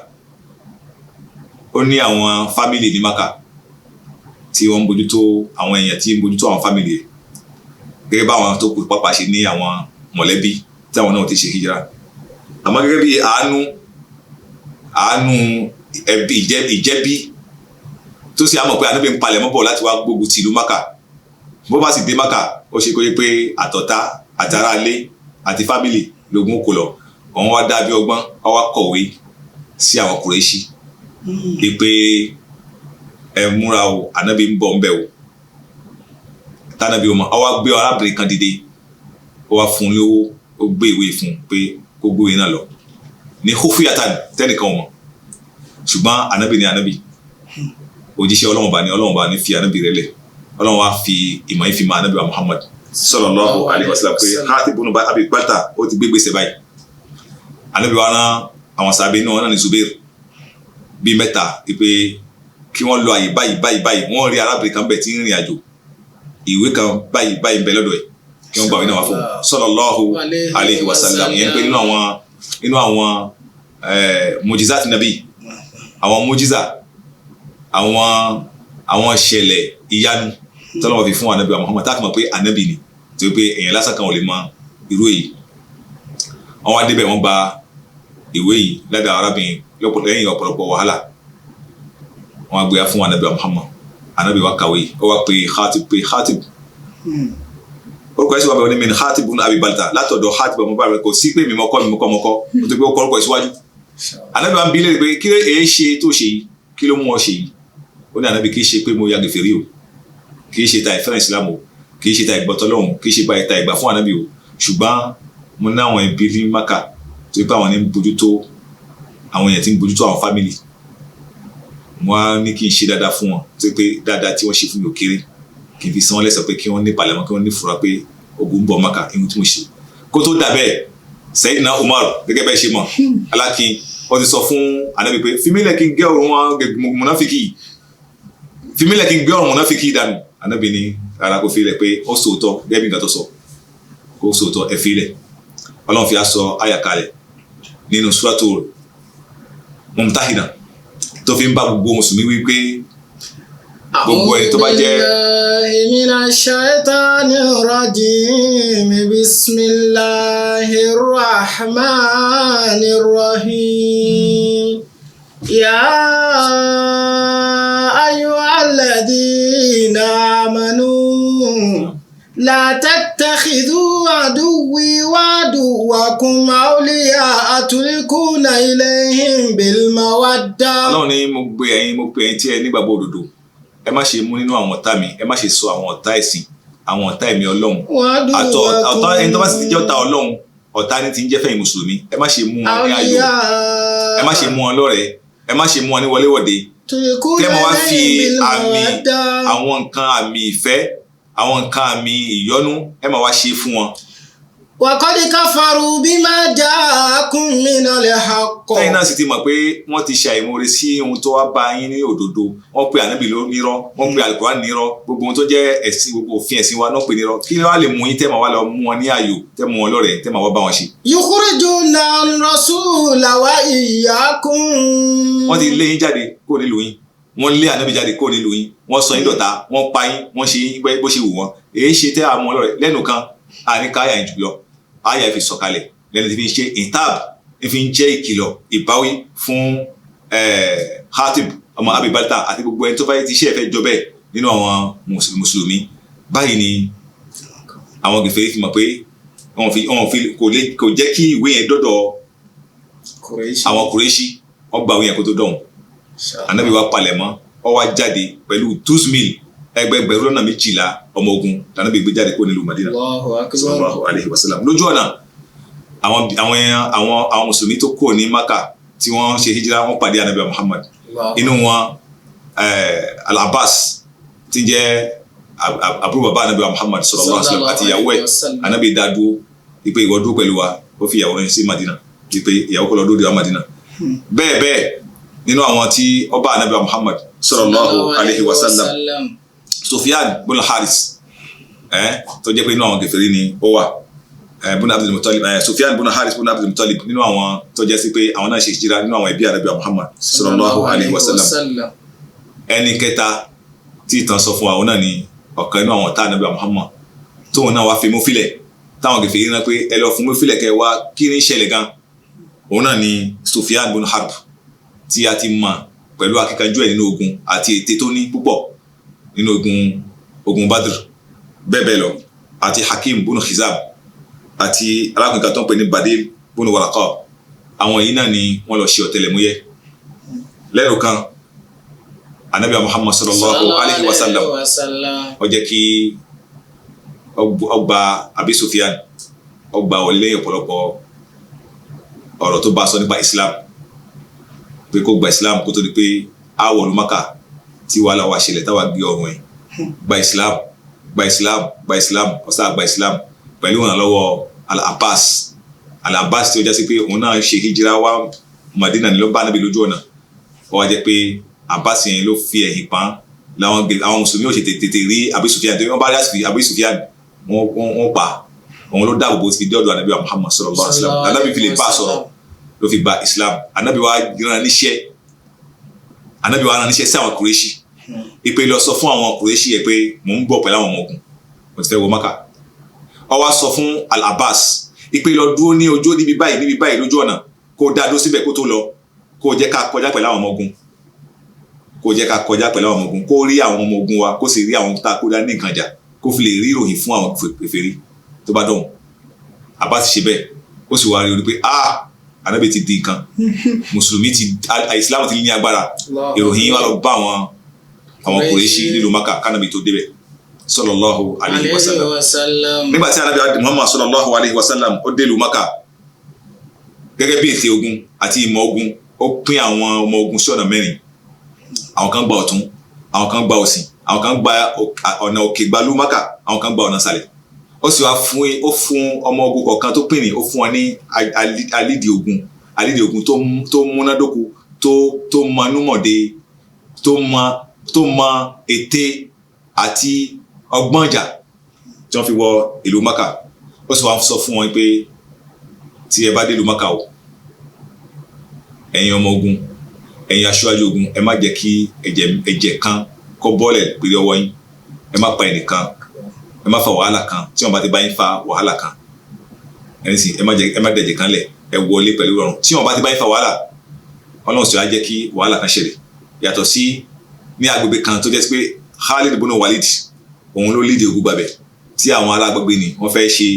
Speaker 2: ó ní àwọn fámìlì ní Maka tí wọ́n ń bójútó àwọn èèyàn tí ń bójútó àwọn fámìlì gẹ́gẹ́ bá àwọn tó kù pápá ṣe ní àwọn mọ̀lẹ́bí tí àwọn náà ti ṣe hijira àmọ́ gẹ́gẹ́ bí àánú ẹbí ìjẹ́bí tó sì àmọ̀ pé Ànábì ń palẹ̀ mọ́ bọ̀ láti wá gbógun ti ìlú Maka bó bá sì dé Maka ó ṣe kóyé pé àtọ̀tá àtàrà ilé àti fámìlì lógún kò lọ òun wá dá bí ọgbọ́n ó wá kọ̀wé sí àwọn Kùrẹ́ṣì pé ẹ múra o Ànábì ń bọ̀ ń bẹ̀ o tánàbí ọmọ ó wá gbé arábìnrin kan dìde ó wá fún un lówó ó gbé ìwé fún un pé kó gbé ìwé náà lọ ní hufiyatan tẹnìkan wọn ṣùgbọ́n Ànábì ní Ànábì òjíṣẹ́ Ọlọ́run bá ní fi Ànábì rẹ̀ lẹ̀ Ọlọ́run wá fi ìmọ̀ yìí fi mọ Ànábì Muhammad sallallahu alaihi wasallam pé Hatib ibn Abi Balta ó ti gbé gbèsè báyìí Ànábì wa rán àwọn sàbẹ̀ náà ní Zubair bíi mẹ́ta pé kí wọ́n lọ àyè báyìí wọ́n rí arábìnrin kan bẹ̀ tí ń rìn àjò ìwé kan báyìí ń bẹ lọ́dọ̀ ẹ̀ kí wọ́n gbà wí náà wá fún sallallahu alaihi wasallam yẹn pé nínú àwọn mujizat nabi àwọn mujiza àwọn ṣẹlẹ̀ ìyanu tọ́lọ́wọ́ fi fún Ànábì Muhammad tá a fi mọ̀ pé Ànábì ni tí ó pé èèyàn lásán kan ò lè mọ irú èyí wọ́n wá débẹ̀ wọ́n gba ìwé yìí ládàá arábìnrin lẹ́yìn ọ̀pọ̀lọpọ̀ wàhálà wọ́n gbé fún Ànábì Muhammad Ànábì wa kàwé ó wá pé Hatib orúkọ ẹ̀sìn wa bẹ̀rẹ̀ ní min Hatib ibn Abi Balta látọ̀dọ̀ Hatib ọmọ bàbá rẹ̀ kò sí pé mímọ́kọ́ ó tó pé ó kọ́ orúkọ ìsíwájú Ànábì wa ń bi léèrè pé kí ló èé ṣe tó ṣe yìí kí ló mú ọ ṣe yìí ó ní Ànábì kì í ṣe pé mo ya gèfèrí o kì í ṣe ta ìfẹ́ràn ìsìlámù o kì í ṣe ta ìgbọ́tọ́lọ́hùn kì í ṣe ta ìgbà fún Ànábì o ṣùgbọ́n mo ní àwọn ẹbí ní Maka tó pé àwọn ní bójútó àwọn èèyàn tí ń bójútó àwọn fámìlì wọ́n á ní kí n ṣe dáadáa fún wọn tó pé dáadáa tí wọ́n ṣe fún mi ò kéré kí n fi san wọ́n lẹ́san pé kí wọ́n ní palẹ̀mọ́ kí wọ́n ní fura pé ogun ń bọ̀ Maka ihun tí mo ṣe kó tó dà bẹ́ẹ̀ Sayyidina Umar gẹ́gẹ́ bẹ́ẹ̀ ṣe mọ̀ alákin wọ́n ti sọ fún Ànábì pé fímílẹ̀ kí n gé ọ̀run wọn mùnáfíkì dànù Ànábì ní ara kò fi lẹ̀ pé ó sòótọ́ gẹ́gẹ́ bí nǹkan tó sọ kó sòótọ́ ẹ fi lẹ̀ Ọlọ́run fi aṣọ àyàkálẹ̀ nínú Suratul Mumtahina tó fi ń bá gbogbo mùsùlùmí wípé gbogbo ẹni tó bá jẹ́.
Speaker 3: minash shaitanir rajim bismillahir rahmanir rahim ya ayyuhalladhina amanu لا تتخذوا عدوي وعدوكم أولياء تلقون إليهم بالمودة.
Speaker 2: Ọlọ́run ní mo pè ẹ̀yin tí ẹ nígbàgbọ́ òdodo ẹ má ṣe mú nínú àwọn ọ̀tá mi ẹ má ṣe sọ àwọn ọ̀tá ẹ̀sìn àwọn ọ̀tá ẹ̀mí Ọlọ́run ọ̀tá ẹni tó bá sì ti jẹ́ ọ̀tá Ọlọ́run ọ̀tá ni ti ń jẹ́ fẹ̀yìn mùsùlùmí ẹ má ṣe mú wọn ní ayọ̀ ẹ má ṣe mú wọn lọ́rẹ̀ẹ́ ẹ má ṣe mú wọn ní wọléwọ̀de kẹ́ mọ́ wá fi àmì àwọn nǹkan àmì ìfẹ́ àwọn nǹkan àmì ìyọ́nú ẹ má wá ṣe fún wọn.
Speaker 3: وقد كفروا بما جاءكم من الحق.
Speaker 2: Tẹ́yìn náà sì ti mọ̀ pé wọ́n ti ṣàìmoore sí ohun tó wá bá yín ní òdodo wọ́n pe ànábì nírọ́ wọ́n pe àlùkùránì nírọ́ gbogbo ohun tó jẹ́ ẹ̀sìn gbogbo òfin ẹ̀sìn wa náà pe nírọ́ kí wọ́n á lè mú yín tẹ́ máa wá lọ mú wọn ní ayò tẹ́ mú wọn lọ́rẹ̀ẹ́ tẹ́ máa wá bá wọn ṣe.
Speaker 3: يخرجون الرسول وإياكم.
Speaker 2: Wọ́n ti lé yín jáde kúrò nílùú yín wọ́n lé ànábì jáde kúrò nílùú yín wọ́n sọ yín dọ̀tá wọ́n pa yín wọ́n ṣe yín bó ṣe wù wọ́n èyí ṣe tẹ́ àwọn ọlọ́rẹ̀ lẹ́nu kan àníkà àyà ìjùlọ àyà fi sọ̀kalẹ̀ lẹ́nu tí fi ń ṣe ìtab fi ń jẹ́ ìkìlọ̀ ìbáwí fún Hatib ọmọ Abi Balta àti gbogbo ẹni tó bá ti ṣe ẹ̀fẹ́ jọ bẹ́ẹ̀ nínú àwọn mùsùlùmí báyìí ni àwọn gèfèrí fi mọ̀ pé kò jẹ́ kí ìwé yẹn dọ́dọ̀ àwọn Kùrẹ́ṣì wọ́n gba ìwé yẹn kó tó dọ̀hún Ànábì wa palẹ̀ mọ́ ó wá jáde pẹ̀lú 12,000 ẹgbẹgbẹ̀rún lọ́nà 12 ọmọ ogun Ànábì gbé jáde kó nílùú Madina sallallahu alaihi wasallam lójú ọ̀nà àwọn mùsùlùmí tó kò ní Maka tí wọ́n ṣe hijira wọ́n pàdé Ànábì Muhammad inú wọn Al-Abbas tí jẹ́ àbúrò bàbá Ànábì Muhammad sallallahu alaihi wasallam àti ìyàwó ẹ̀ Ànábì dá dúró wípé ìwọ dúró pẹ̀lú wa ó fi ìyàwó rẹ̀ sí Madina wípé ìyàwó kọ́ lọ dúró de wa Madina bẹ́ẹ̀ nínú àwọn tí ọba Ànábì Muhammad sallallahu alaihi wasallam Sufyan bin Haris tó jẹ́ pé inú àwọn gèfèrí ni ó wà bin Abdul Muttalib Sufyan bin Haris bin Abdul Muttalib nínú àwọn tó jẹ́ sí pé àwọn náà ṣe hijira nínú àwọn ẹbí Ànábì Muhammad sallallahu alaihi wasallam ẹni kẹta tí ìtàn sọ fún àwọn náà ni ọ̀kan inú àwọn ọ̀tá Ànábì Muhammad tóun náà wá fi mú filẹ̀ táwọn gèfèrí náà pé ẹ lọ fún mú filẹ̀ kẹ wá kí ní ṣẹlẹ̀ gan òun náà ni Sufyan bin Harb tí a ti mọ̀ pẹ̀lú akíkanjú ẹ̀ nínú ogun àti ète tó ní púpọ̀ nínú ogun Badr bẹ́ẹ̀ lọ àti Hakim bin Hizam àti alákùnrin tó ń pè ní Badil bin Waraqa àwọn yìí náà ni wọ́n lọ ṣe ọ̀tẹlẹ̀múyẹ́ lẹ́rù kan Ànábì Muhammad sallallahu alaihi wasallam ó jẹ́ kí ọgbà Abi Sufyan ọgbà wọlé ọ̀pọ̀lọpọ̀ ọ̀rọ̀ tó bá sọ nípa Islam pé kó gba Islam kó tó di pé àwọ̀ ọ̀lú Mákà tí wàhálà wà ṣẹlẹ̀ táwa gbé ọrùn ẹ̀ gba Islam ọ̀sá gba Islam pẹ̀lú ìrànlọ́wọ́ Al-Abbas tí ó jásí pé òun náà ṣe hijira wá Madina ní ló bá Ànábì lójú ọ̀nà ó wá jẹ́ pé Abbas yẹn ló fi ẹ̀yìn pan àwọn mùsùlùmí ò ṣe tètè rí Abi Sufyan tó wọ́n bá rí àsìkò Abi Sufyan wọ́n pa òun ló dáàbò bó ti fi dé ọ̀dọ̀ Ànábì Muhammad sallallahu alaihi wasallam Ànábì fi lè bá sọ̀rọ̀ ló fi gba Islam Ànábì wa rán níṣẹ́ sí àwọn Kùrẹ́ṣì ìpè lọ sọ fún àwọn Kùrẹ́ṣì ẹ̀ pé mò ń bọ̀ pẹ̀lú àwọn ọmọ ogun mo ti fẹ́ wọ Mákà ó wá sọ fún Al-Abbas ìpè lọ dúró ní ojú níbi báyìí lójú ọ̀nà kó dá dúró síbẹ̀ kó tó lọ kó jẹ́ ká kọjá pẹ̀lú àwọn ọmọ ogun kó rí àwọn ọmọ ogun wa kó sì rí àwọn tá a kó dá ní nǹkan jà kó fi lè rí ìròyìn fún àwọn kèfèrí tó bá dọ̀hùn Abbas ṣe bẹ́ẹ̀ ó sì wá rí orí pé Ànábì ti di nǹkan mùsùlùmí Islam ti ní agbára ìròyìn wà lọ bá àwọn Kùrẹ́ṣì nílùú Mákà kánàbì tó débẹ̀ sallallahu alaihi wasallam nígbà tí Ànábì Muhammad sallallahu alaihi wasallam ó dé ìlú Mákà gẹ́gẹ́ bí ète ogun àti ìmọ̀ ogun ó pín àwọn ọmọ ogun sí ọ̀nà 4 àwọn kan gba ọ̀tún àwọn kan gba òsì àwọn kan gba ọ̀nà òkè gbalú Mákà àwọn kan gba ọ̀nà sàlẹ̀ ó sì wá fún ọmọ ogun kọ̀ọ̀kan tó pín ní ó fún wọn ní alídìí ogun tó múnádóko tó manúmọ̀dé tó mọ ète àti ọgbọ́n ìjà tí wọ́n fi wọ ìlú Mákà ó sì wá sọ fún wọn pé tí ẹ bá dé ìlú Mákà o ẹ̀yin ọmọ ogun ẹ̀yin aṣáájú ogun ẹ má jẹ́ kí ẹ̀jẹ̀ kan kó bọ́ọ̀lẹ̀ pèrè ọwọ́ yín ẹ má pa ẹnìkan ẹ má fa wàhálà kan tí wọ́n bá ti bá yín fa wàhálà kan ẹni sì ẹ má dẹ̀jẹ̀ kan lẹ̀ ẹ wọlé pẹ̀lú rọrùn tí wọ́n bá ti bá yín fa wàhálà Ọlọ́run sì wá jẹ́ kí wàhálà kan ṣẹlẹ̀ yàtọ̀ sí ní agbègbè kan tó jẹ́ pé Khalid ibn Walid òun ló lídìí ogun gbàbẹ̀ tí àwọn ará agbègbè ni wọ́n fẹ́ ṣe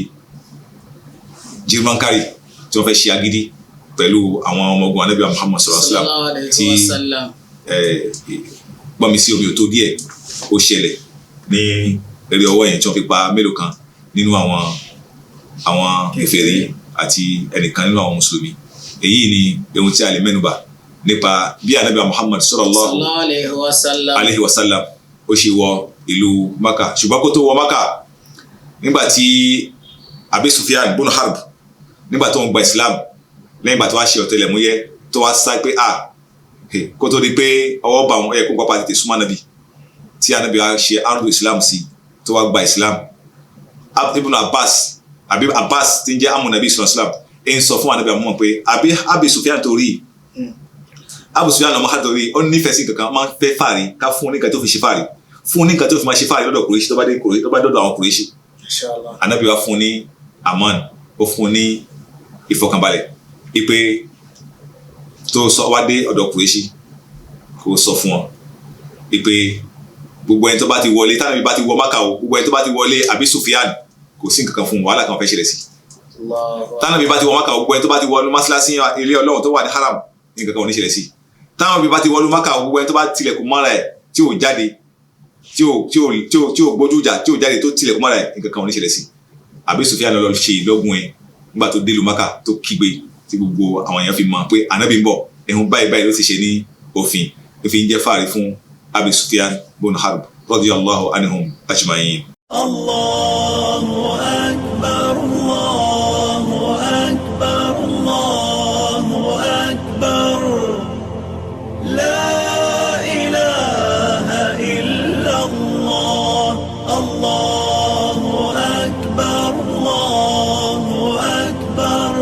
Speaker 2: jirmankari tí wọ́n fẹ́ ṣe agídí pẹ̀lú àwọn ọmọ ogun Ànábì Muhammad sallallahu alaihi wasallam tí gbọ́nmi sí omi ò tó díẹ̀ ó ṣẹlẹ̀ ní eré ọwọ́ yẹn tí wọ́n fi pa mélòó kan nínú àwọn kèfèrí àti ẹnìkan nínú àwọn mùsùlùmí. Èyí ni ohun tí a lè mẹ́nubà nípa bí Ànábì Muhammad sallallahu alaihi wasallam ó ṣe wọ ìlú Maka. Ṣùgbọ́n kó tó wọ Maka, nígbà tí Abi Sufyan bun Harb nígbà tó ń gba Islam lẹ́yìn ìgbà tó wá ṣe ọ̀tẹlẹ̀múyẹ́ tó wá sá pé kó tó di pé ọwọ́ bá wọn kó pápá tètè súnmọ́ Ànábì tí Ànábì wá ṣe ardu Islam sí tó wá gba Islam. Ibn Abbas tí ń jẹ́ amú Nàbí sallallahu alaihi wasallam ń sọ fún Ànábì àmọ́ pé Abi Sufyan torí Abu Sufyan lọ́mọ hàtòrí ó nífẹ̀ẹ́ sí kankan máa ń fẹ́ fàárí ká fún oníkan tó fi ṣe fàárí fún oníkan tó fi máa ṣe fàárí lọ́dọ̀ Kùrẹ́ṣì tó bá dọ́dọ̀ àwọn Kùrẹ́ṣì. Ànábì wá fún ní aman, ó fún ní ìfọkànbalẹ̀ ipe tó sọ wá dé ọ̀dọ̀ Kùrẹ́ṣì kó sọ fún wọn ipe gbogbo ẹni tó bá ti wọlé tánàbí bá ti wọ Mákà o gbogbo ẹni tó bá ti wọlé Abi Sufyan kò sí nǹkan kan fún wàhálà kan fẹ́ ṣẹlẹ̀ sí. Tánàbí bá ti wọ Mákà o gbogbo ẹni tó bá ti wọlé mọ́sálásí ilé Ọlọ́run tó wà ní haram nǹkan kan ò ní ṣẹlẹ̀ sí. Táwọn bí bá ti wọlé Mákà o gbogbo ẹni tó bá tilẹ̀kùn mọ́ra ẹ̀ tí ò jáde tí ò gbójú jà tí ò jáde tó tilẹ̀kùn mọ́ra ẹ̀ nǹkan kan ò ní ṣẹlẹ̀ sí. Abi Sufyan lọ ṣe ìlọ́gun ẹ̀ nígbà tó dé ìlú Mákà tó kígbe tí gbogbo àwọn èèyàn fi mọ̀ pé Ànábì ń bọ̀ ẹ̀hún báyìí ló ti ṣe ní òfin ló fi ń jẹ́ fàárí fún Abi Sufyan bun Harb radiyallahu anhum ajma'in.
Speaker 1: Allahu akbar, Allahu akbar, Allahu akbar. La ilaha illa Allah. Allahu akbar, Allahu akbar.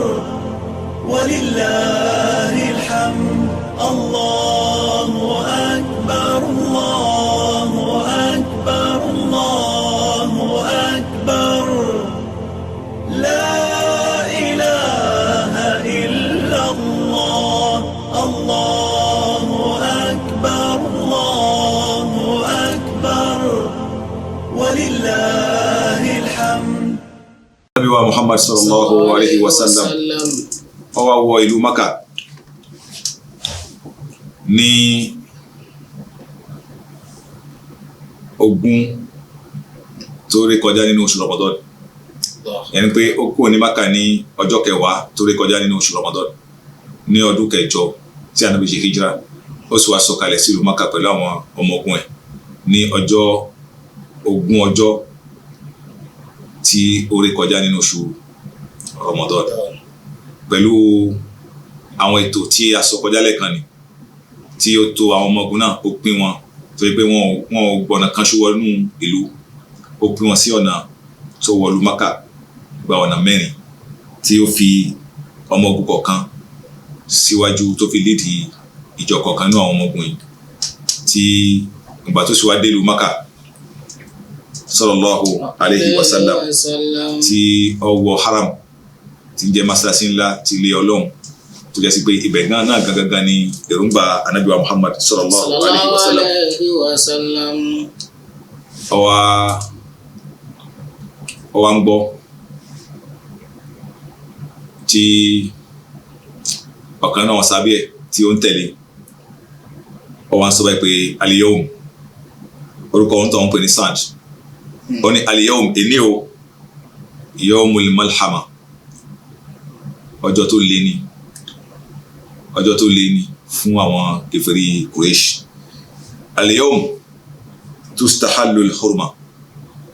Speaker 1: Walillahil hamd. Allahu akbar, Allahu akbar, Allahu akbar. La ilaha illa Allah. Allahu akbar, Allahu akbar. Walillahil hamd.
Speaker 2: Ànábì wa Muhammad sallallahu alaihi wasallam ó wá wọ ìlú Maka ní ogún tó rí kọjá nínú oṣù Ramadan. Ẹni pé ó kúrò ní Maka ní ọjọ́ kẹwàá tó rí kọjá nínú oṣù Ramadan ní ọdún kẹjọ tí Ànábì ṣe hijira. Ó sì wá sọ̀kalẹ̀ sí ìlú Maka pẹ̀lú àwọn ọmọ ogun ẹ̀ ní ogún ọjọ́ tí ó rí kọjá nínú oṣù Ramadan pẹ̀lú àwọn ètò tí a sọ kọjá lẹ́ẹ̀kan ni tí ó tó àwọn ọmọ ogun náà ó pín wọn torí pé wọn ò gbọ̀nà kan ṣúwọ́ nínú ìlú ó pín wọn sí ọ̀nà tó wọ̀lú Maka gba ọ̀nà mẹ́rin tí ó fi ọmọ ogun kọ̀ọ̀kan síwájú tó fi lídì ìjọ kọ̀ọ̀kan nínú àwọn ọmọ ogun yìí tí ìgbà tó sì wá dé ìlú Maka sallallahu alaihi wasallam tí ó wọ haram tí ń jẹ́ masalasi ńlá ti ilé Ọlọ́run tó jẹ́ sí pé ibẹ̀ náà gangan ni èròǹgbà Ànábì wa Muhammad sallallahu alaihi wasallam ọwá ń gbọ́ tí ọ̀kan náà sábẹ́ ẹ̀ tí ó ń tẹ̀lé ọwá ń sọ báyìí pé al-yawm orúkọ ohun tó ń pè ní Sa'd ó ní al-yawm èní o yawmul malhama ọjọ́ tó lé ní fún àwọn kèfèrí Quraysh. Al-yawm tustahallu al-hurma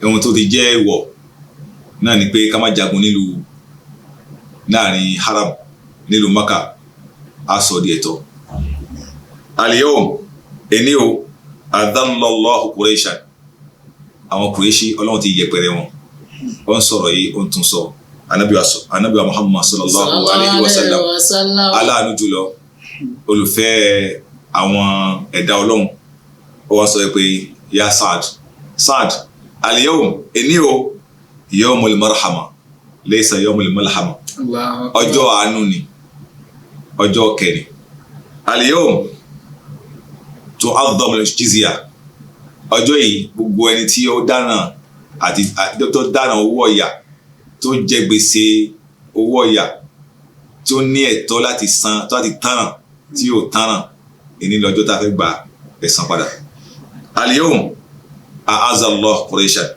Speaker 2: ohun tó ti jẹ́ ìwọ̀ náà ni pé ká má jagun nílùú láàrin haram nílùú Maka á sọ di ẹ̀tọ́. Al-yawm èní o adallallahu Qurayshan àwọn Qurayshi Ọlọ́run ti yẹpẹrẹ wọn ó ń sọ̀rọ̀ yìí ó ń tún sọ Ànábì wa Muhammad sallallahu alaihi wasallam aláàánú jùlọ olùfẹ́ àwọn ẹ̀dá Ọlọ́run ó wá sọ pé ya Sa'd al-yawm èní o yawmul marhama laysa yawmul malhama ọjọ́ àánú ni ọjọ́ kẹrin. Al-yawm tu'adhamu al-jizya ọjọ́ yìí gbogbo ẹni tí ó dáràn àti tó dáná owó ọ̀yà tó jẹ gbèsè owó ọ̀yà tí ó ní ẹ̀tọ́ láti san láti tánràn tí yóò tánràn ìní lọ́jọ́ tá a fẹ́ gba ẹ̀san padà. al-yawm a'azzallahu Qurayshan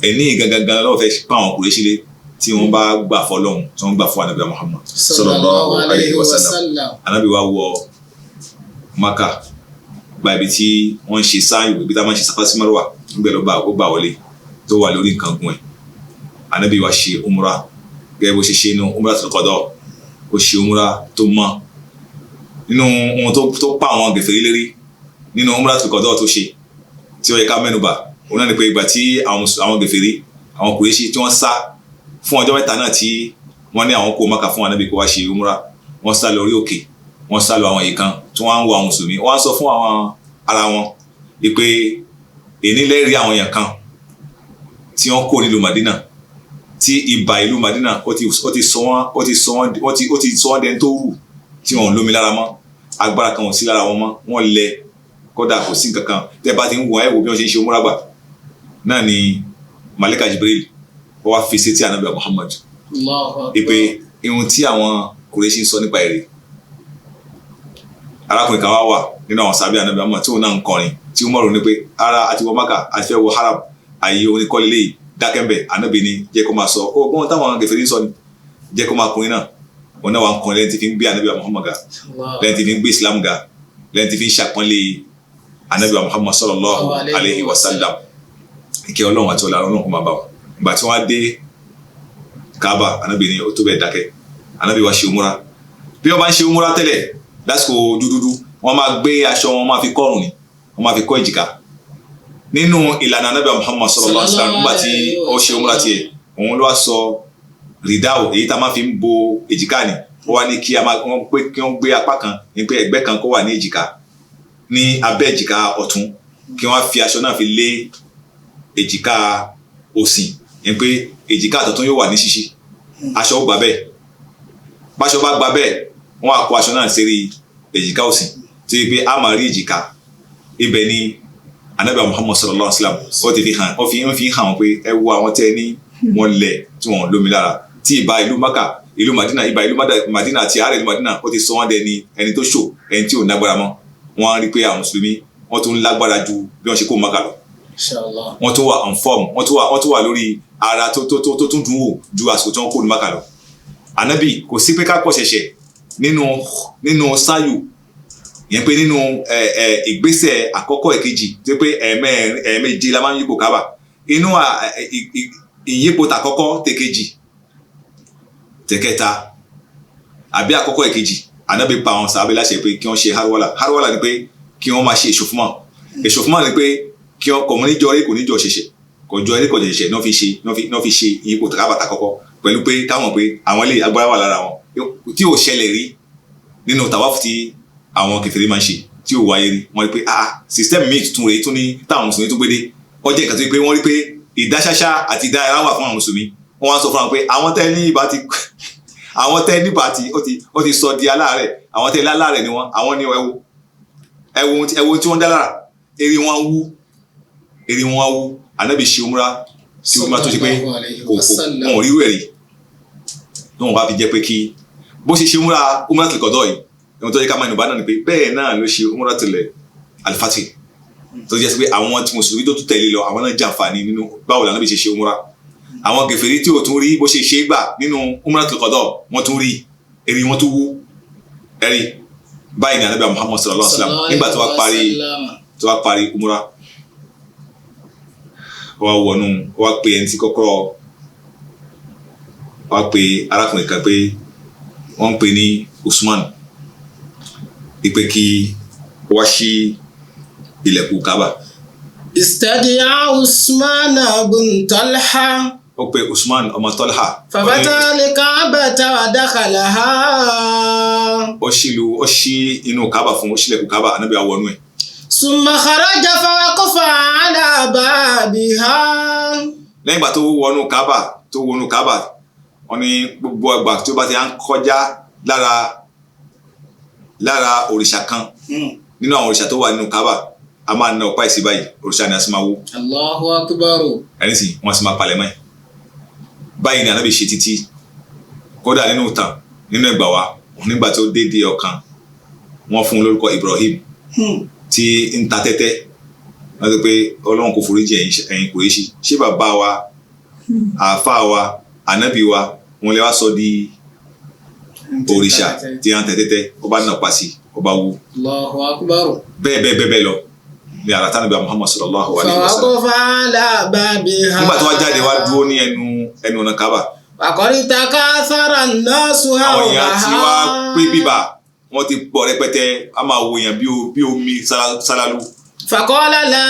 Speaker 2: ẹni gangan lọ́wọ́ fẹ́ pa àwọn Qurayshi lé tí wọ́n bá gbà fọlọ́hún tí wọ́n gbà fún anabi Muhammad sallallahu alayhi wa sallam. anabi wa wọ Maka gba ibi tí wọ́n ń ṣe sáyò ibi tá a máa ń ṣe Safa sí Marwa níbẹ̀ ló gbà wọlé tó wà lórí nǹkan gun ẹ̀. anabi wa ṣe umra gẹ́gẹ́ bó ṣe ṣe inú umratul qada ó ṣe umra tó mọ́ nínú ohun tó pa àwọn gèfèrí lérí nínú umratul qada tó ṣe tí ó yẹ ká mẹ́nubà òun náà ni pé ìgbà tí àwọn gèfèrí àwọn Kùrẹ́ṣì tí wọ́n sá fún ọjọ́ mẹ́ta náà tí wọ́n ní àwọn kó Mákà fún Ànábì kó wá ṣe umra wọ́n sá lọ orí òkè wọ́n sá lọ àwọn èyí kan tí wọ́n ń wo àwọn mùsùlùmí wọ́n á sọ fún àwọn ara wọn pé èní lẹ́rìí àwọn èèyàn kan tí wọ́n kó nílùú Madina tí ibà ìlú Madina ó ti sọ wọ́n dẹni tó rù tí wọ́n lómi lára mọ́ agbára kan ò sí lára wọn mọ́ wọ́n lẹ kódà kò sí nǹkan kan tẹ́ bá ti ń wọ ẹ wo bí wọ́n ṣe ń ṣe umra gbà náà ni Malika Jibril ó wá fi sétí Ànábì Muhammad pé ihun tí àwọn Kùrẹ́ṣì ń sọ nípa èrè arákùnrin kan wá wà nínú àwọn sábẹ́ Ànábì Muhammad tí òun náà ń kọrin tí ó mọ̀rọ̀ ní pé ara àti wọ Mákà àti fẹ́ wọ haram àyè oníkọ́lé lè dákẹ́mbẹ̀ Ànábì ni jẹ́ kó máa sọ ó gbọ́n táwọn gẹ̀fẹ̀rí ń sọ ni jẹ́ kó máa kọrin náà òun náà wà ń kọrin lẹ́yìn tí fi ń gbé Ànábì Muhammad ga lẹ́yìn tí fi ń gbé Islam ga lẹ́yìn tí fi ń ṣàpọ́nlé Ànábì Muhammad sallallahu alayhi wa sallam ìkẹ́ Ọlọ́run àti ọlá Ọlọ́run kó máa bá wọn ìgbà tí wọ́n á dé Kaaba Ànábì ní ó tó bẹ́ẹ̀ dákẹ́ Ànábì wá ṣe umura bí wọ́n bá ń ṣe umura tẹ́lẹ̀ lásìkò dúdúdú wọ́n máa gbé aṣọ wọn máa fi kọ́rùn ni wọ́n máa fi kọ́ èjìká nínú ìlànà Ànábì Muhammad sallallahu alayhi wa sallam nígbà tí ó ṣe umura tiẹ̀ òun ló wá sọ rìdáwò èyí tá a máa fi ń bo èjìká ni ó wá ní kí wọ́n gbé apá kan ní pé ẹ̀gbẹ́ kan kó wà ní èjìká ní abẹ́ èjìká ọ̀tún kí wọ́n fi aṣọ náà fi lé èjìká òsì yẹn pé èjìká àtọ̀tún yóò wà ní ṣíṣí aṣọ ó gbà bẹ́ẹ̀ báṣọ bá gbà bẹ́ẹ̀ wọ́n á kó aṣọ náà sérí èjìká òsì tí pé a máa rí èjìká ibẹ̀ ni Ànábì Muhammad sallallahu alaihi wasallam ó ti fi hàn wọ́n pé ẹ wo àwọn tẹ́ ní wọ́n lẹ̀ tí wọ́n lómi lára tí ìbá ìlú Mákà ìlú Madina àti ààrẹ ìlú Madina ó ti sọ wọ́n dẹni ẹni tó ṣò ẹni tí ò nágbára mọ́ wọ́n rí pé àwọn mùsùlùmí wọ́n tún lágbára ju bí wọ́n ṣe kó Mákà lọ wọ́n tún wà on form wọ́n tún wà lórí ara tó tún dùn wò ju àsìkò tí wọ́n kó Mákà lọ. Ànábì kò sí pé ká pọ̀ ṣẹ̀ṣẹ̀ nínú sáyù yẹn pé nínú ìgbésẹ̀ àkọ́kọ́ ìkejì tó pé ẹ̀ẹ̀méje la máa ń yípo Káàbà inú ìyípo tàkọ́kọ́ tèkejì tẹ̀kẹta àbí àkọ́kọ́ ìkejì Ànábì pa àwọn sàábé láṣẹ pé kí wọ́n ṣe harwala ni pé kí wọ́n máa ṣe èṣòfúnmọ́ ni pé kí wọ́n kọ̀ mọ́ níjọ́ eré kò níjọ́ ṣẹ̀ṣẹ̀ kò jọ eré kò ṣẹ̀ṣẹ̀ náà fi ṣe ìyípo Káàbà tàkọ́kọ́ pẹ̀lú pé káwọn pé àwọn ilé agbára wà lára wọn tí ò ṣẹlẹ̀ rí nínú tàwáfù tí àwọn kèfèrí máa ń ṣe tí ò wáyé rí wọ́n rí pé system míì tuntun rèé tún ní táwọn mùsùlùmí tún gbédé ọjọ́ ìkàtí pé wọ́n rí pé ìdáṣáṣá àti ìdárayá wà fún àwọn mùsùlùmí wọ́n wá sọ fún wọn pé àwọn tẹ́ ní ibà ó ti sọ di aláàrẹ̀ àwọn tẹ́ láàrẹ̀ ni wọ́n àwọn ní ẹwo tí wọ́n dá lára eré wọn wú Ànábì ṣe umra tí umra tó ṣe pé wọn ò rí rẹ̀ rí tó wọn bá fi jẹ́ pé kí bó ṣe umra tìlẹ̀ kọ̀dọ̀ yìí ẹ̀wọ̀n tó yẹ ká máa nù bá náà ni pé bẹ́ẹ̀ náà ló ṣe umra tìlẹ̀ alifati tó jẹ́ sí pé àwọn tí mùsùlùmí tó tún tẹ̀lé lọ àwọn náà jàǹfààní nínú báwo l'Ànábì ṣe umra àwọn gèfèrí tí ò tún rí bó ṣe gbà nínú umra tìlẹ̀ kọ̀dọ̀ wọ́n tún rí èrè wọn tún wú ẹ̀rí báyìí ni Ànábì Muhammad sallallahu alaihi wasallam nígbà tó wá parí umra wá pe ẹni tí kọ́kọ́ wá pe arákùnrin kan pé wọ́n ń pè ní Usman ìpè kí wá sí ilẹ̀kùn Kaaba.
Speaker 3: Istadiya Usman bin Talha.
Speaker 2: Ó pe Usman ọmọ Talha.
Speaker 3: Fafata al-Kaabata wa dakhalaha.
Speaker 2: Ó ṣí inú Kaaba fún ó ṣílẹ̀kùn Kaaba Ànábì wọnú ẹ̀.
Speaker 3: Summa kharaja fawaqafa ala babiha.
Speaker 2: Lẹ́yìn ìgbà tó wọnú Kaaba wọ́n ní gbogbo àgbà tí ó bá ti ń kọjá lára òrìṣà kan nínú àwọn òrìṣà tó wà nínú Kaaba a máa na ọ̀pá ìsì báyìí òrìṣà ni a sì máa wó
Speaker 3: Allahu akbar.
Speaker 2: ẹni sì wọ́n sì máa palẹ̀ mọ́ ẹ̀ báyìí ni ànábì ṣe títí kódà nínú ìtàn nínú ẹgbà wa nígbà tó dédé ọkàn wọ́n fún un lórúkọ Ibrahim tí ń ta tẹ́tẹ́ wọ́n ti pé ọlọ́run kò foríjì ẹ̀yin Kùrẹ́ṣì ṣé bàbá wa àáfàá wa ànábì wa wọ́n lè wá sọ di òrìṣà tí a ń tẹ tẹ́tẹ́ ọba náà pa sí ọba wú
Speaker 3: Allahu akbar.
Speaker 2: bẹ́ẹ̀ lọ ní ara tánàbí Muhammad sallallahu alaihi wasallam
Speaker 3: fawaqafa ala babiha.
Speaker 2: nígbà tó wá jáde wá dúró ní ẹnu ọ̀nà Káàbà
Speaker 3: faqad takathara an-nasu
Speaker 2: àwọn èèyàn tí wá
Speaker 3: hawlaha.
Speaker 2: pé bíbà wọ́n ti pọ̀ rẹpẹtẹ a máa wo èèyàn bí omi sálálú
Speaker 3: faqala la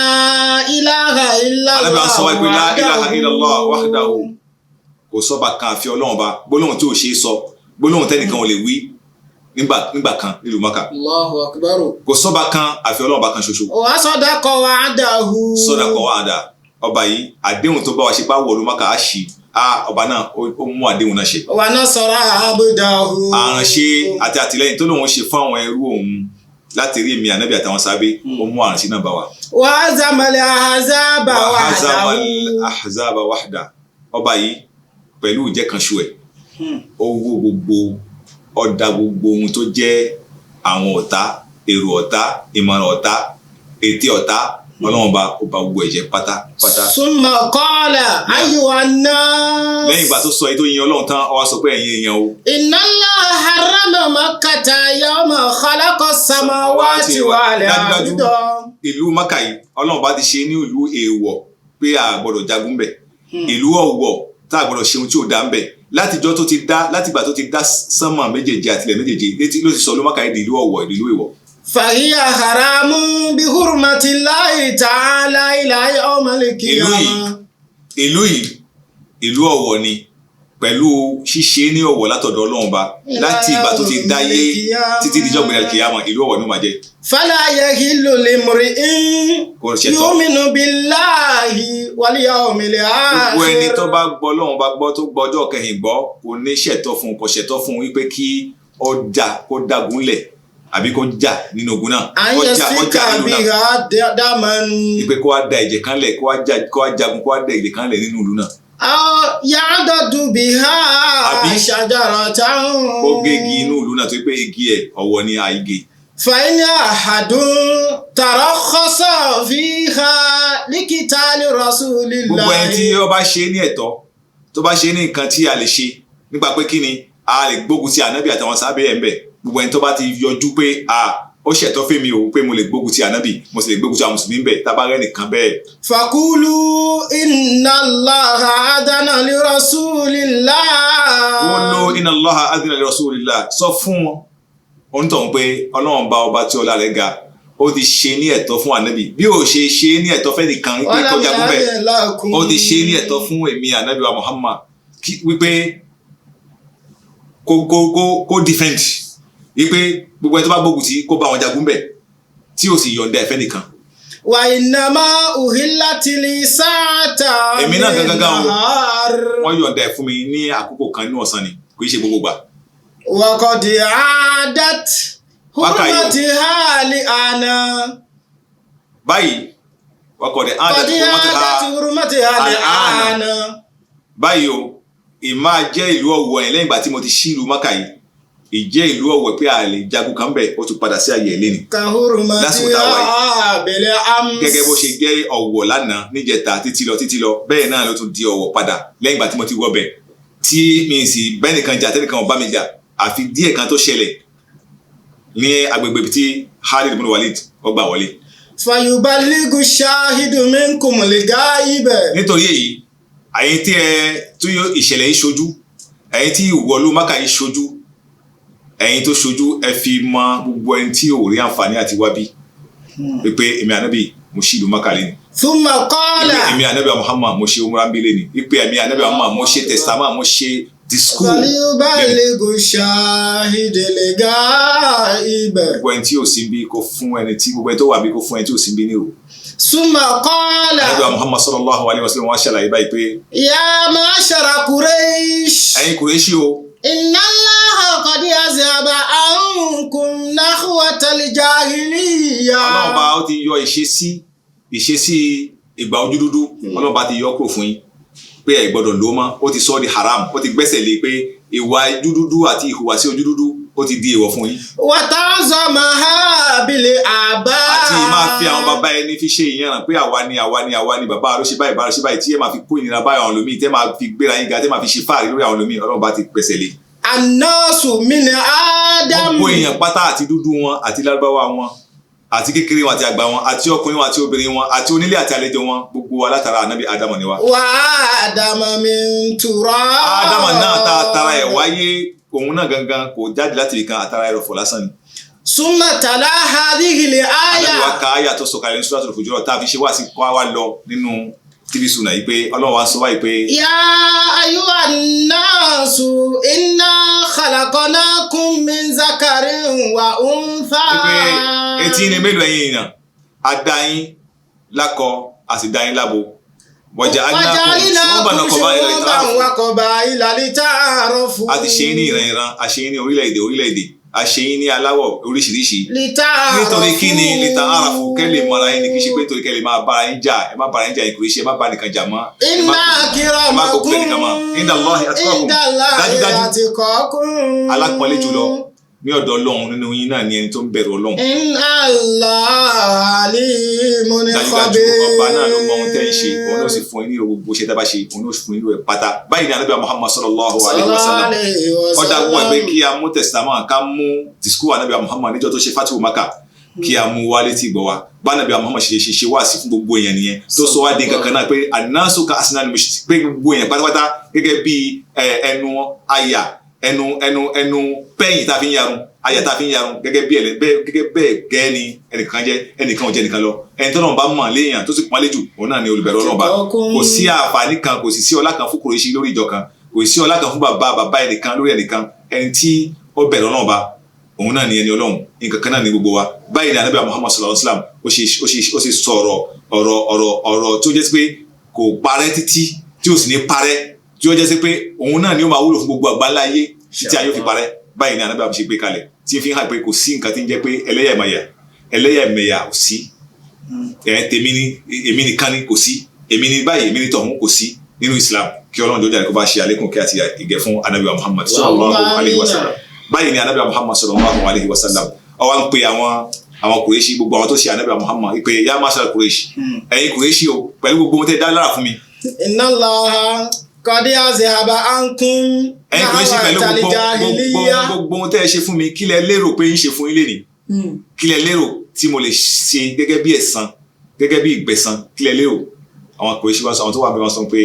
Speaker 3: ilaha illallah
Speaker 2: alábẹ́ à ń sọ wáyé pé la ilaha illallah wahdahu kò sọ́ba kan àfi Ọlọ́run ba gbólóhùn tí ò ṣe é sọ gbólóhùn tẹ́nìkan ò lè wí nígbà kan nílùú Mákà
Speaker 3: Allahu akbar.
Speaker 2: kò sọ́ba kan àfi Ọlọ́run ba kan ṣoṣo
Speaker 3: wa sadaqa wa'dahu.
Speaker 2: sadaqa wa'da ọba yìí àdéhùn tó bá wa ṣe bá wọ̀lú Mákà á ṣí ọba náà ó mú àdéhùn náà ṣe.
Speaker 3: wa nasara abdahu.
Speaker 2: àránṣe àti àtìlẹ́yìn tó lóun ṣe fún àwọn ẹrú òun láti rí èmi ànábì àtàwọn sábẹ́ ó mú àránṣe náà bá wa.
Speaker 3: wa hazamal ahzaba
Speaker 2: wahda ọba yìí pẹ̀lú ìjẹ́kanṣu ẹ̀ ó wó gbogbo ọ̀dà gbogbo ohun tó jẹ́ àwọn ọ̀tá èrò ọ̀tá ìmọ̀ràn ọ̀tá ète ọ̀tá ọlọ́run bá ó bá gbogbo ẹ̀jẹ̀ pátápátá.
Speaker 3: summa qala ayyuhan nas.
Speaker 2: lẹ́yìn ìgbà tó sọ èyí tó yin ọlọ́run tán ó wá sọ pé ẹ̀yin èèyàn o.
Speaker 3: inna Allaha harrama makkata yawma khalaqa as-samawati wal arda.
Speaker 2: ìlú Mákà yìí ọlọ́run bá ti ṣe ní ìlú èèwọ̀ pé a gbọ́dọ̀ jagun bẹ̀ ìlú ọ̀wọ̀ tá a gbọ́dọ̀ ṣe ohun tí ò dá ń bẹ̀ látijọ́ tó ti dá látìgbà tó ti dá sánmà méjèèjì àtìlẹ̀ méjèèjì létí ló ti sọ ló Mákà yìí di ìlú ọ̀wọ̀ ìlú èèwọ̀.
Speaker 3: fahiya haramun bi hurmatillahi ta'ala ila yawmil qiyamah.
Speaker 2: ìlú ọ̀wọ̀ ni pẹ̀lú ṣíṣe ní ọ̀wọ̀ látọ̀dọ̀ ọlọ́run ba láti ìgbà tó ti dáyé títí díjọ́ gbẹ̀rẹ̀ kìyàmọ̀ ìlú ọ̀wọ̀ ni ó máa jẹ́.
Speaker 3: fala yahillu limri'in yu'minu billahi wal yawmil akhir.
Speaker 2: gbogbo ẹni tó bá gbọ́ ọlọ́run bá gbọ́ tó gbọ́ ọjọ́ kẹyìn gbọ́ kò ní ṣẹ̀tọ́ fún kò ṣẹ̀tọ́ fún wípé kí ọjà kó dagunlẹ̀ àbí kó jà nínú ogun náà ọjà nínú náà wípé kó wá da ẹ̀jẹ̀ kan lẹ̀ kó wá jagun kó wá da ẹ̀jẹ̀ kan lẹ̀ nínú ìlú náà.
Speaker 3: ya'dadu biha shajaratan.
Speaker 2: ó gégi inú ìlú náà tó pé igi ẹ̀ ọ̀wọ̀ ni àìgè.
Speaker 3: fa in ahadun tarakhasa fiha likitali rasulillah.
Speaker 2: gbogbo ẹni tí ó bá ṣe ní ẹ̀tọ́ tó bá ṣe ní nǹkan tí a lè ṣe nípa pé kí ni a lè gbógun ti ànábì àtàwọn sábẹ́ ẹ̀ ń bẹ̀ gbogbo ẹni tó bá ti yọjú pé ó ṣẹ̀tọ́ fẹ́mi o pé mo lè gbógun ti ànábì mo sì lè gbógun ti àwọn mùsùlùmí bẹ̀ tábàárẹ̀ nìkan bẹ́ẹ̀.
Speaker 3: fakulu inna Allaha adana li rasulillah.
Speaker 2: qulu inna Allaha adana li rasulillah sọ fún wọn onítọ̀hún pé ọlọ́run bá ọba tí ọlá rẹ̀ ga ó ti ṣe ní ẹ̀tọ́ fún ànábì bí ó ṣe ṣe ní ẹ̀tọ́ fẹ́ nìkan wípé kọjá gúnbẹ̀ ó ti ṣe ní ẹ̀tọ́ fún èmi ànábì wa Muhammad wípé kó defend wípé gbogbo ẹni tó bá gbógun tí kó bá wọn jagun bẹ̀ tí ó sì yọ̀ǹda ẹ̀fẹ́ nìkan.
Speaker 3: wa innama uhillatil sa'ata
Speaker 2: èmi náà gangan wọ́n yọ̀ǹda ẹ̀ fún mi ní àkókò kan nínú ọ̀sán ni kò í ṣe gbogbo gbà.
Speaker 3: wa qad 'adat hurmatiha li ana.
Speaker 2: báyìí wa qad 'adat
Speaker 3: hurmatiha li ana.
Speaker 2: báyìí o ìmáa jẹ́ ìlú ọ̀wọ̀ ẹ̀ lẹ́yìn ìgbà tí mo ti ṣí ìlú Mákà yìí ìjẹ́ ìlú ọ̀wọ̀ pé a lè jagun kan bẹ̀ ó tún padà sí àyè ẹ̀lẹ́ni lásìkò táwa yìí gẹ́gẹ́ bó ṣe jẹ́ ọ̀wọ̀ lánàá níjẹta títí lọ bẹ́ẹ̀ náà ló tún di ọ̀wọ̀ padà lẹ́yìn ìgbà tí mo ti wọ́ bẹ̀ tí mi sì bẹ́ẹ̀ nìkan jà tẹ́nìkan ò bá mi jà àfi díẹ̀ kan tó ṣẹlẹ̀ ní agbègbè tí Khalid ibn Walid ó gbà wọlé.
Speaker 3: fayuballighu shahidu minkum al-ghaib.
Speaker 2: nítorí èyí àyè tí tó ìṣẹ̀lẹ̀ yìí ṣojú ẹ̀yin tí ìwọ̀lú Mákà yìí ṣojú ẹ̀yin tó ṣojú ẹ fi mọ gbogbo ẹni tí ò rí àǹfààní àti wábí pé èmi ànábì mo ṣí ìlú Mákà lẹ́nu.
Speaker 3: thumma qala.
Speaker 2: èmi ànábì Muhammad mo ṣe umrah bí lẹ́nu pé èmi ànábì Muhammad mo ṣe testament mo ṣe discours.
Speaker 3: falyuballighu shahidul ghaib.
Speaker 2: gbogbo ẹni tí ò sí bí kó fún ẹni tí gbogbo ẹni tó wà bí kó fún ẹni tí ò sí bí ní o.
Speaker 3: summa qala.
Speaker 2: ànábì Muhammad sallallahu alaihi wasallam wá ṣàlàyé báyìí pé.
Speaker 3: ya ma'shara Quraysh.
Speaker 2: ẹ̀yin Qurayshi o.
Speaker 3: inna Allaha qad azhaba ankum nakhwat jahiliya.
Speaker 2: Ọlọ́run bá ó ti yọ ìṣesí ìgbà ojú dúdú Ọlọ́run bá ti yọ kúrò fún yín pé ẹ gbọ́dọ̀ lò mọ́ ó ti sọ di haram ó ti gbẹ́sẹ̀ lé pé ìwà ojú dúdú àti ìhùwàsí ojú dúdú ó ti di èèwọ̀ fún yín.
Speaker 3: wàtázọmọha bílẹ̀ àbá.
Speaker 2: àti máa fi àwọn bàbá ẹni fi ṣe ìyànràn pé àwa ni bàbá ló ṣe báyìí bá ló ṣe báyìí tí ẹ máa fi kó ìnira báyìí àwọn olómi tẹ́ máa fi gbéra yín ga tẹ́ máa fi ṣe fáàrí lórí àwọn olómi Ọlọ́run bá ti pẹ̀sẹ̀ lé.
Speaker 3: anọ́ọ̀sù mi ni ádámù.
Speaker 2: gbogbo èèyàn pátá àti dúdú wọn àti lárúbáwá wọn àti kékeré wọn àti àgbà wọn àti ọkùnrin wọn àti obìnrin wọn àti onílé àti àlejò wọn gbogbo wa látara ànábì ádámù ni wa.
Speaker 3: wà á ádámù mi ń tura.
Speaker 2: ádámù náà tá a tara ẹ̀ wáyé òun náà gangan kò jáde láti ibìkan àtara ẹrọ̀fọ̀ lásán ni.
Speaker 3: súnmọ́ tàlá hadihili àyà.
Speaker 2: ànábì wa ka àyà tó sọ̀kalẹ̀ ní Suratul Hujurat tá a fi ṣe wá sí kọ́ wa lọ nínú tv suna yìí pé Ọlọ́run wa sọ wáyé pé.
Speaker 3: yá ayyuhan nasu inna khalaqnakum min zakarin wa untha.
Speaker 2: pé etí ni mélòó ẹ̀yin èèyàn a dá yín lákọ a sì dá yín lábo.
Speaker 3: wàjálínàkùn ṣùgbọ́n wà kọ̀bà ìlàlí tààrọ̀ fún.
Speaker 2: a ti ṣe é ní ìran a ṣe é ní orílẹ̀-èdè a ṣe é ní aláwọ̀ oríṣiríṣi. nítorí kí ni lítà àràfù kẹ́lẹ̀ mọ́ra yín ni kì í ṣe pé torí kẹ́lẹ̀ máa bára yín jà ẹ má bára yín jà ìkùrẹ́ ṣe ẹ má bá nìkan jà mọ́.
Speaker 3: inna akramakum
Speaker 2: indallahi
Speaker 3: atqakum.
Speaker 2: alápọ̀nlé jùlọ ní ọ̀dọ̀ Ọlọ́run nínú yín náà ni ẹni tó ń bẹ̀rù Ọlọ́run.
Speaker 3: inna Allaha alimun khabir.
Speaker 2: dájúdájú ọba náà ló mọ ohun tẹ́ ń ṣe òun náà sì fún yín ní gbogbo ṣe tá bá ṣe òun náà sì fún yín ní ẹ̀ pátá. báyìí ni Ànábì Muhammad sallallahu alaihi wasallam ọ̀dà gbọ́ ẹgbẹ́ kí a mú testament ká mú discours Ànábì Muhammad níjọ́ tó ṣe fatihu Makkah kí a mú wá létí gbọ́ wa bá Ànábì Muhammad ṣe wá sí fún gbogbo èèyàn nìyẹn tó sọ wá dín kankan náà pé an-nasu ka asnanil mushti pé gbogbo èèyàn pátápátá gẹ́gẹ́ bí ẹnu àyà ẹnu pẹ́yìn tá a fi ń yarun àyà tá a fi ń yarun gẹ́gẹ́ bẹ́ẹ̀ gẹ́ ni ẹnìkan jẹ́ ẹnìkan ò jẹ́ nìkan lọ ẹni tó náà bá mọ̀ léèyàn tó sì pọ́n léjù òun náà ni olùbẹ̀rù Ọlọ́run bá kò sí àǹfààní kan kò sì sí ọlá kan fún Kùrẹ́ṣì lórí ìjọ kan kò sí ọlá kan fún bàbá ẹnìkan lórí ẹnìkan ẹni tí ó bẹ̀rù Ọlọ́run bá òun náà ni ẹni Ọlọ́run nǹkan kan náà ni gbogbo wa báyìí ni Ànábì Muhammad sallallahu alaihi wasallam ó sì sọ̀rọ̀ ọ̀rọ̀ tó jẹ́ pé kò parẹ́ títí tí ó sì ní parẹ́ tí ó jẹ́ sí pé òun náà ni ó máa wúlò fún gbogbo àgbáńlá ayé títí ayé ó fi parẹ́ báyìí ni Ànábì Muhammad ṣe gbé kalẹ̀ tí fi hàn pé kò sí nǹkan tí ń jẹ́ pé ẹlẹ́yàmẹ̀yà ò sí tèmi ni èmi nìkan ni kò sí èmi ni báyìí èmi ni tọ̀hún kò sí nínú Islam kí Ọlọ́run jọjá rẹ̀ kó bá ṣe àlékún kí àti ìgẹ̀ fún Ànábì Muhammad sallallahu alaihi wasallam báyìí ni Ànábì Muhammad sallallahu alaihi wasallam ó wá ń pe àwọn Kùrẹ́ṣì gbogbo àwọn tó ṣe Ànábì Muhammad pé yá máṣá Kùrẹ́ṣì ẹ̀yin Kùrẹ́ṣì o pẹ̀lú gbogbo ohun tẹ́ dá lára fún mi.
Speaker 3: inna Allaha qad azhaba ankum
Speaker 2: ẹ̀yin Kùrẹ́ṣì pẹ̀lú gbogbo ohun tẹ́ ẹ ṣe fún mi kí lẹ lérò pé ń ṣe fún yín lénìí kí lẹ lérò tí mo lè ṣe gẹ́gẹ́ bí ẹ̀san gẹ́gẹ́ bí ìgbẹ̀san kí lẹ lérò àwọn Kùrẹ́ṣì wá sọ àwọn tó wà bí wọ́n sọ pé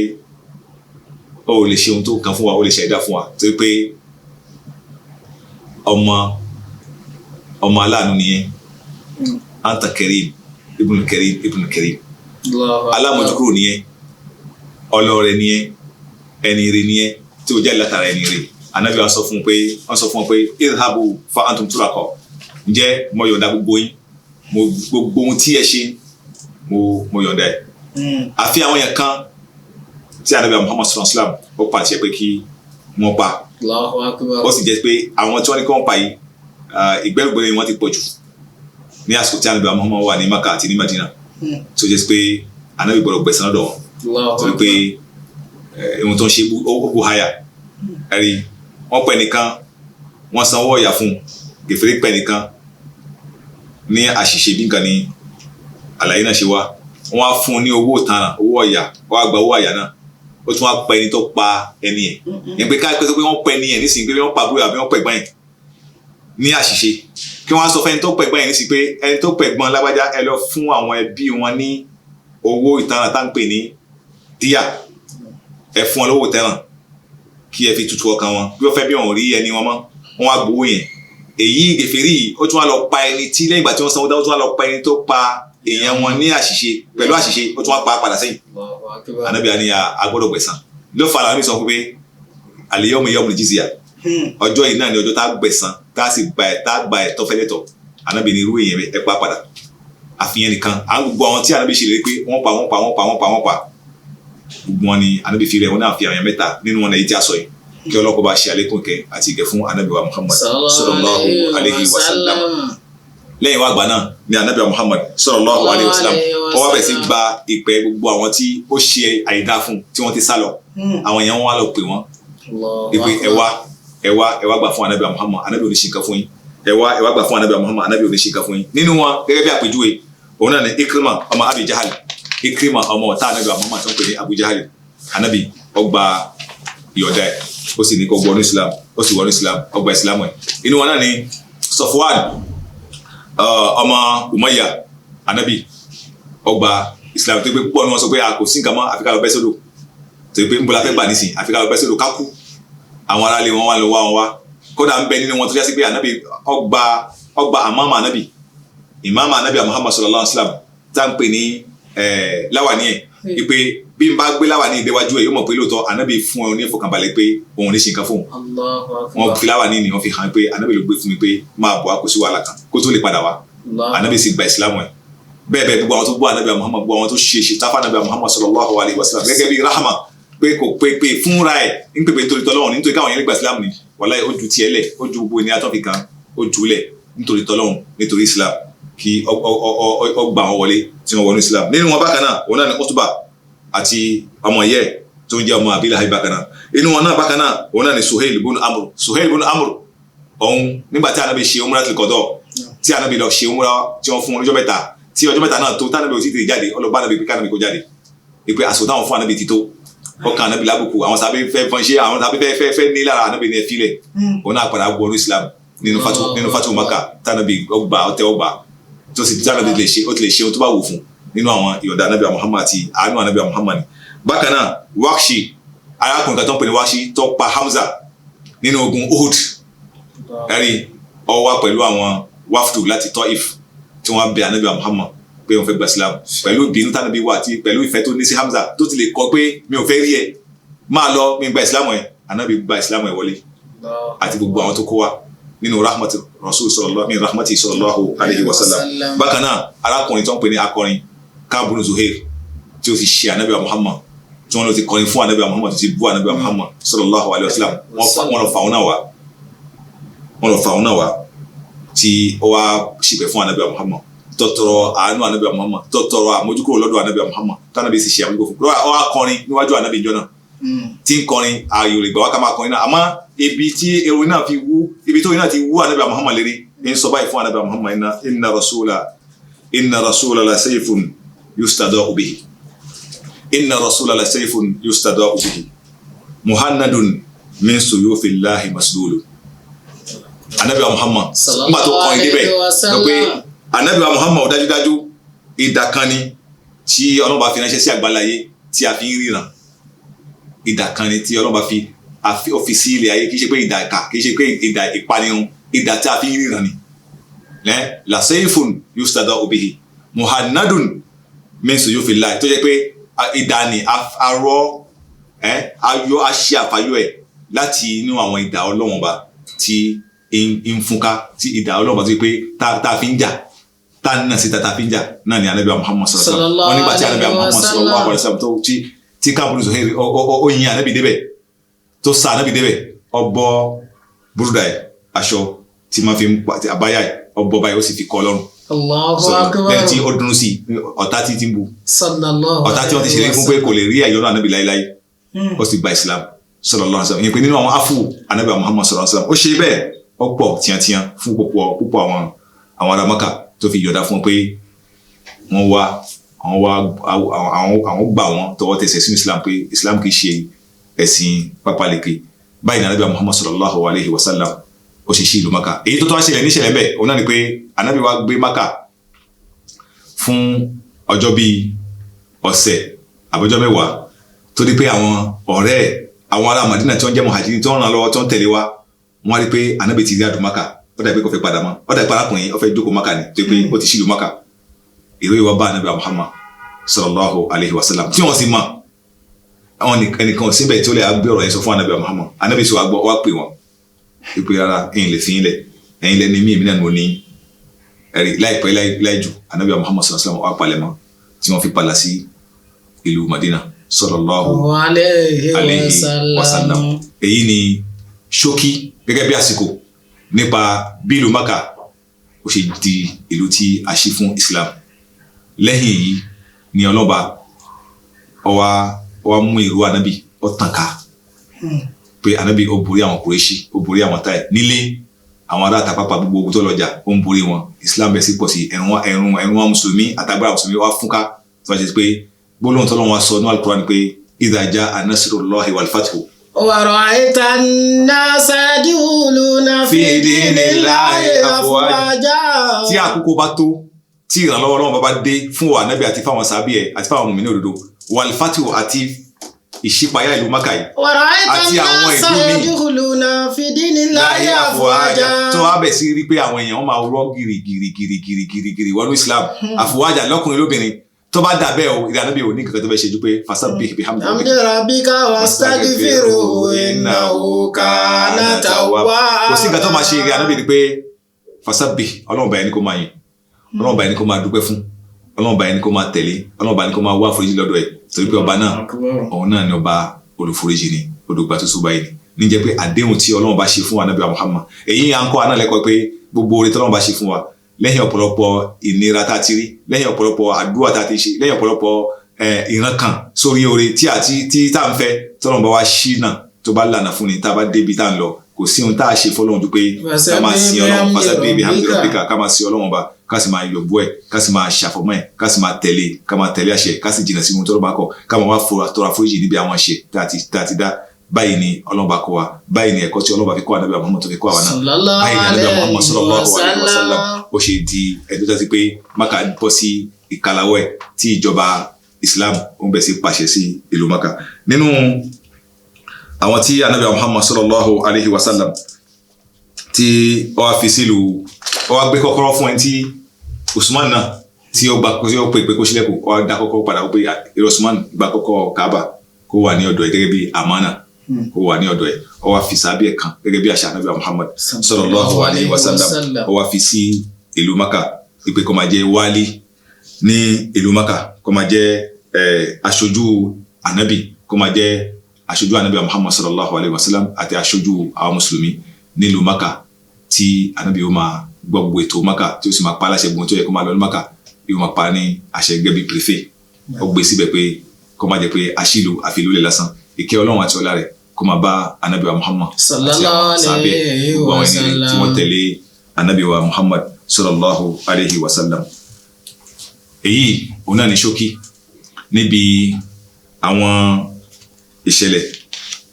Speaker 2: o ò lè ṣe ohun tó kan fún wa o lè ṣe ẹ̀dá fún wa torí pé ọmọ aláàánú nìyẹn anta karim ibn karim alámọ̀júkúrò nìyẹn ọlọ́rẹ̀ nìyẹn ẹni ire nìyẹn tí o jáde látara ẹni ire Ànábì wọ́n sọ fún wọn pé idhabu fa antum turaqa ǹjẹ́ mo yọ̀ǹda gbogbo yín gbogbo ohun tí ẹ ṣe mo yọ̀ǹda ẹ̀ àfi àwọn yẹn kan tí Ànábì Muhammad sallallahu alaihi wasallam ó pàṣẹ pé kí wọ́n pa ó sì jẹ́ pé àwọn tí wọ́n ní kí wọ́n pa yìí ìgbẹ́rùgbẹ́rù wọn ti pọ̀ jù ní àsìkò tí Ànábì Muhammad wà ní Makkah àti ní Madina tó jẹ́ pé Ànábì gbọ́dọ̀ gbẹ̀san lọ́dọ̀ wọn torí pé ohun tó ń ṣe ó háyà ẹ̀rí wọ́n pẹ̀ nìkan wọ́n sanwó ọ̀yà fún gèfèrè pẹ̀ nìkan ní àṣìṣe bí nǹkan ní àlàyé náà ṣe wá wọ́n á fún un ní owó ìtanràn owó ọ̀yà wọ́n á gba owó àyà náà ó tún wá pa ẹni tó pa ẹni ẹ̀ yẹn pé ká pé wọ́n pa ẹni ẹ̀ nísìnyí pé wọ́n pa àbúrò àbí wọ́n pa ẹ̀gbọ́n ẹ̀ ní àṣìṣe kí wọ́n á sọ fún ẹni tó pa ẹ̀gbọ́n ẹ̀ nísìnyí pé ẹni tó pa ẹ̀gbọ́n lágbájá ẹ lọ fún àwọn ẹbí wọn ní owó ìtanràn tá ń pè ní díà ẹ fún ọ lówó ìtanràn kí ẹ fi tutù ọkàn wọn bí wọ́n fẹ́ bí wọn ò rí ẹni wọn mọ́ wọ́n á gbowó yẹn èyí gèfèrí ó tún wá lọ pa ẹni tí lẹ́yìn ìgbà tí wọ́n sanwó dáwọ́ tún wá lọ pa ẹni tó pa èèyàn wọn ní àṣìṣe pẹ̀lú àṣìṣe ó tún wá pa padà sẹ́yìn Ànábì ní agbọ́dọ̀ gbẹ̀san ló fà láwọn sọ pé al-yawmu yawmul jizya ọjọ́ yìí náà ni ọjọ́ tá a gbẹ̀san tá a sì gba ẹ̀tọ́ fẹ́lẹ́tọ̀ Ànábì ní irú èèyàn ẹ pa padà àfihàn nìkan àwọn gbogbo àwọn tí Ànábì ṣèlérí pé wọ́n pa gbogbo wọn ni Ànábì fi rẹ̀ wọn náà fi àwọn mẹ́ta nínú wọn náà yìí tí a sọ yìí kí ọlọ́kọ̀ bá ṣe àlékún kẹ àti ìgẹ̀ fún Ànábì wa Muhammad sallallahu alaihi wasallam lẹ́yìn wá àgbà náà ni anabi Muhammad sallallahu alaihi wasallam ó wá bẹ̀ sí gba ìpẹ́ gbogbo àwọn tí ó ṣe àìdá fún tí wọ́n ti sá lọ àwọn èèyàn wọn wá lọ pè wọ́n ìpè ẹ wá gbà fún anabi Muhammad anabi ò ní ṣe nǹkan fún yín ẹ wá gbà fún anabi Muhammad anabi ò ní ṣe nǹkan fún yín nínú wọn gẹ́gẹ́ bí àpèjúwe òun náà ni Ikrima ọmọ Abi Jahal Ikrima ọmọ ọ̀tá anabi Muhammad tó ń pè ní Abu Jahal anabi ó gba ìyọ̀dá ẹ̀ ó sì ní kó wọnú Islam ó sì wọnú Islam ó gba Islam ẹ̀ inú wọn náà ni Safwan ọmọ Umayya anabi ó gba Islam tó pé púpọ̀ ní wọ́n sọ pé a kò sí nǹkan mọ́ àfi ká lọ bẹ́ sódò tó pé ń bọ́lá fẹ́ gbà nísìn àfi ká lọ bẹ́ sódò ká kú àwọn aráàlú wọn wá lọ wá wọn wá kódà ń bẹ nínú wọn tó jásí pé anabi ó gba àmàmà anabi ìmáàmà anabi Muhammad sallallahu alaihi wasallam tá ń pè ní láwàní ẹ̀ ìpè bí n bá gbé láwàní ìdẹ́wájú ẹ̀ yóò mọ̀ pé lóòótọ́ anabi fún ẹ ní ìfọkànbalẹ̀ pé òun ní ṣe nǹkan fún wọn fi láwàní ni wọ́n fi hàn pé anabi ló gbé fún mi pé máa bọ̀ àkóso wàhálà kan kó tó lè padà wá anabi sì gba ìsìlámù ẹ̀ bẹ́ẹ̀ gbogbo àwọn tó gbọ́ anabi Muhammad gbọ́ àwọn tó ṣe táfà anabi Muhammad sallallahu alaihi wasallam gẹ́gẹ́ bí rahama pé kò pé fúnra ẹ̀ ń pèpè nítorí tọ́lọ́run nítorí káwọn yẹn lè gba ìsìlámù ni wàláhì ó ju tiẹ̀ lẹ̀ ó ju gbogbo ènìyàn tó fi kan ó jù lẹ̀ nítorí tọ́lọ́run nítorí Islam kí ọ gbà wọn wọlé tí wọn wọnú Islam nínú wọn bákan náà wọn náà ní Utba àti ọmọ yẹ tó ń jẹ́ ọmọ Abi Lahab bákan náà inú wọn náà bákan náà wọn náà ní Suhail ibn Amr ọ̀hún nígbà tí anabi ṣe umratul qada tí anabi lọ ṣe umra tí wọ́n fún ọjọ́ mẹ́ta tí ọjọ́ mẹ́ta náà tó tánàbí ò sì tètè jáde ọlọ́ba anabi pé kánabi kó jáde ìpè àsìkò táwọn fún anabi ti tó ọkàn anabi lábùkù àwọn sábẹ́ fẹ́ fọ́n ṣe àwọn sábẹ́ fẹ́ ní lára anabi ní ẹ filẹ̀ òun náà padà wọnú Islam nínú fatu Maka tánàbí ọgbà tó sì tánàbí ó ti lè ṣe ohun tó bá wù fún nínú àwọn ìyọ̀dá anabi Muhammad àti àánú anabi Muhammad bákan náà Waqshi arákùnrin kan tó ń pè ní Waqshi tó pa Hamza nínú ogun Uhud ẹ̀rí ó wá pẹ̀lú àwọn wafdu láti Taif tí wọ́n bẹ anabi Muhammad pé wọ́n fẹ́ gba Islam pẹ̀lú ìbínú tánàbí wà àti pẹ̀lú ìfẹ́ tó ní sí Hamza tó ti lè kọ pé mi ò fẹ́ rí ẹ máa lọ mi gba Islam ẹ anabi gba Islam ẹ wọlé àti gbogbo àwọn tó kó wa nínú rahmati sallallahu alaihi wasallam bákan náà arákùnrin tó ń pè ní akọrin káàbùnú Zuhair tí ó ti ṣe anabi Muhammad tí wọ́n lọ ti kọrin fún anabi Muhammad tó ti bú anabi Muhammad sallallahu alaihi wasallam wọ́n lọ fà wọn náà wá tí ó wá ṣìpẹ̀ fún anabi Muhammad tọtọrọ àánú anabi Muhammad tọtọrọ àmójúkúrò lọ́dọ̀ anabi Muhammad tánàbí sì ṣe àmójúkúrò fún ọ wá kọrin níwájú anabi ìjọ náà tí ń kọrin ààyò rẹ̀ gbà wá ká máa kọrin náà àmọ́ ibi tí èrò náà fi wú ibi tó yìí náà ti wú anabi Muhammad lérí ń sọ báyìí fún anabi Muhammad inna rasula la sayfun yustada'u bihi inna rasula la sayfun yustada'u bihi muhannadun min suyufillahi maslulu anabi Muhammad nígbà tó kọrin débẹ̀ lọ pé anabi Muhammad dájúdájú ìdà kan ni tí Ọlọ́run bá fi ránṣẹ́ sí àgbáláyé tí a fi ń ríran ìdà kan ni tí Ọlọ́run bá fi ọ́fíìsì ilẹ̀ ayé kì í ṣe pé ìdà ìkà kì í ṣe pé ìdà ìpanirun ìdà tí a fi ń ríran ni la sayfun yustada'u bihi muhannadun min suyufillah tó jẹ́ pé ìdà ni ayọ̀ aṣẹ àfàyọ ẹ̀ láti inú àwọn ìdà Ọlọ́run bá tí ń fúnka tí ìdà Ọlọ́run bá tó yẹ pé tá a fi ń jà tá a nà sí tá a fi ń jà náà ni anabi Muhammad sallallahu alaihi wasallam wọn nígbà tí anabi Muhammad sallallahu alaihi wasallam tó tí káàbùrù Zuhair ó yin anabi débẹ̀ tó sa anabi débẹ̀ ọbọ búrúdà ẹ̀ aṣọ tí máa fi ń pa àbáyà ẹ̀ ọbọ báyìí ó sì fi kọ́ lọ́rùn
Speaker 3: Allahu akbar
Speaker 2: lẹ́yìn tí ó dúró sí ọ̀tá tí ti ń bu ọ̀tá tí wọ́n ti ṣeré fún pé kò lè rí ẹ̀yọ́nù anabi láéláé ó sì gba Islam sallallahu alaihi wasallam ìyẹn pé nínú àwọn afu anabi Muhammad sallallahu alaihi wasallam ó ṣe bẹ́ẹ̀ ó pọ̀ tiyantiyan fún púpọ̀ àwọn ará Mákà tó fi yọ̀dá fún pé wọ́n wá àwọn gbà wọ́n tọwọ́ tẹsẹ̀ sínú Islam pé Islam kì í ṣe ẹ̀sìn pápáleke báyìí anabi Muhammad sallallahu alaihi wasallam ó ṣe sí ìlú Mákà èyí tó wá ṣẹlẹ̀ níṣẹ̀lẹ̀ bẹ́ẹ̀ òun náà ni pé anabi wa gbé Mákà fún ọjọ́ bíi ọ̀sẹ̀ àbọ̀jọ́ mẹ́wàá tó di pé àwọn ọ̀rẹ́ àwọn ará Madina tí wọ́n jẹ́ muhajirin tí wọ́n ràn lọ́wọ́ tí wọ́n tẹ̀lé wa wọ́n rí pé anabi ti rí àdùn Mákà ó dàbí kò fẹ́ padà mọ́ ó dàbí parákùnrin ó fẹ́ jókòó Mákà ni tó pé ó ti ṣílùú Mákà èrò ìwà bá anabi Muhammad sallallahu alaihi wasallam tí wọ́n sì mọ̀ àwọn ẹnìkan síbẹ̀ tí ó lè gbé ọ̀rọ̀ yẹn sọ fún anabi Muhammad anabi sọ àgbọ̀ wá pè wọ́n ìpè rárá ẹ̀yin lè fi yín lẹ̀ ẹ̀yin lẹ́ni mí ìmínà ní òní ẹ̀rí láìpẹ́ láìjù anabi Muhammad sallallahu alaihi wasallam wá palẹ̀ mọ́ tí wọ́n fi padà sí ìlú Madina sallallahu alaihi wasallam èyí ni ṣókí gẹ́gẹ́ bí àsìkò nípa bí ìlú Mákà ó ṣe di ìlú tí a ṣí fún Islam. Lẹ́yìn yìí ni ọlọ́ba ó wá mú ìró ànábì ó tàn ká pé ànábì ó borí àwọn Kùrẹ́ṣì ó borí àwọn táì nílé àwọn ará àtàpápá gbogbo ogun tó lọ́jà ó ń borí wọn. Islam bẹ̀ sí pọ̀ sí ẹ̀rùn mùsùlùmí àtàgbàrà mùsùlùmí wá fúnká tó wá ṣe pé gbólóhùn tó lọ́wọ́ sọ ní Al-Qur'an pé idha jaa nasrullahi wal fathu.
Speaker 3: ورأيت الناس يدخلون في دين الله أفواجا.
Speaker 2: tí àkókò bá tó tí ìrànlọ́wọ́ Ọlọ́run bá dé fún wa ànábì àti fáwọn sàbí ẹ̀ àti fáwọn mùmínì òdodo wal fathu àti ìṣípayá ìlú Mákà yìí àti àwọn ìlú míì tó wá bẹ̀ sí rí pé àwọn èèyàn máa rọ́ gírígírígírígírí wọnú Islam àfọwájà lọ́kùnrin lóbìnrin tó bá dà bẹ́ẹ̀ o ìdáná bí o ní kankan tó fẹ́ ṣe ju pé fasabbih bihamdi
Speaker 3: rabbika wastaghfirhu innahu kana tawwaba.
Speaker 2: kò sí nǹkan tó máa ṣe eré ànábì ni pé fasabbih Ọlọ́run bá ẹni kó máa yìn Ọlọ́run bá ẹni kó máa dúpẹ́ fún Ọlọ́run bá ẹni kó máa tẹ̀lé Ọlọ́run bá ẹni kó máa wá àforíjì lọ́dọ̀ ẹ̀ torí pé ọba náà òun náà ni ọba olùforíjì ni odògbà tó súbà yìí ní jẹ́ pé àdéhùn tí Ọlọ́run bá ṣe fún wa ànábì Muhammad èyí à ń kọ́ àná lẹ́kọ̀ọ́ pé gbogbo oore tọ́lọ́run bá ṣe fún wa lẹ́yìn ọ̀pọ̀lọpọ̀ ìnira tá a ti rí lẹ́yìn ọ̀pọ̀lọpọ̀ àdúrà tá a ti ṣe lẹ́yìn ọ̀pọ̀lọpọ̀ ìran kan sórí oore tí tá à ń fẹ́ tọ́lọ́run bá wá ṣí náà tó bá lànà fún ni tá a bá débi tá à ń lọ kò sí ohun tá a ṣe fọ́lọ́run ju pé ká máa sin Ọlọ́run fasabbih bihamdi rabbika ká máa sin Ọlọ́run bá ká sì máa yọ̀bọ̀ ẹ̀ ká sì máa ṣàfọ̀mọ́ ẹ̀ ká sì máa tẹ̀lé àṣẹ ká sì jìnnà sí ohun tọ́lọ́ bá kọ̀ ká máa wá tọrọ àforíjì níbi àwọn àṣẹ tá a ti dá. Báyìí ni Ọlọ́run bá kọ́ wa báyìí ni ẹ̀kọ́ tí Ọlọ́run bá fi kọ́ ànábì Muhammad tó fi kọ́ àwa náà báyìí ni ànábì Muhammad sallallahu alaihi wasallam ó ṣe di ẹ̀dọ́ tó ti pé Mákà bọ́ sí ìkàlàwọ́ ẹ̀ tí ìjọba Islam ó ń bẹ̀ sí pàṣẹ sí ìlú Mákà. Nínú àwọn tí ànábì Muhammad sallallahu alaihi wasallam tí ó wá fi sílùú ó wá gbé kọ́kọ́rọ́ fún ẹni tí Usman náà tí ó pè pé kó sílẹ̀kùn ó wá dá kọ́kọ́rọ́ padà ó pé Usman gba kọ́kọ́rọ́ Kaaba kó wà ní ọ̀dọ̀ ẹ̀ gẹ́gẹ́ bí amana ó wà ní ọ̀dọ̀ ẹ̀ ó wá fi sábẹ́ ẹ̀ kan gẹ́gẹ́ bí àṣà ànábì Muhammad sallallahu alaihi wasallam ó wá fi sí ìlú Mákà wípé kó máa jẹ́ wálí ní ìlú Mákà kó máa jẹ́ aṣojú ànábì kó máa jẹ́ aṣojú ànábì Muhammad sallallahu alaihi wasallam àti aṣojú àwọn mùsùlùmí nílùú Mákà tí ànábì ó máa gbọ́ gbogbo ètò Mákà tí ó sì máa pa aláṣẹ gbogbo tó yẹ kó máa lọ ní Mákà yóò máa pa ní àṣẹ gẹ́gẹ́ bí préfet ó gbé síbẹ̀ pé kó má jẹ́ pé àṣìlò àfìlúlẹ̀ lásán ìkẹ́ Ọlọ́run àti ọlá rẹ̀ kó máa bá ànábì wa Muhammad àti àwọn sábẹ́ gbogbo àwọn ènìyàn tí wọ́n tẹ̀lé ànábì wa Muhammad sallallahu alaihi wasallam. Èyí òun náà ní ṣókí níbi àwọn ìṣẹ̀lẹ̀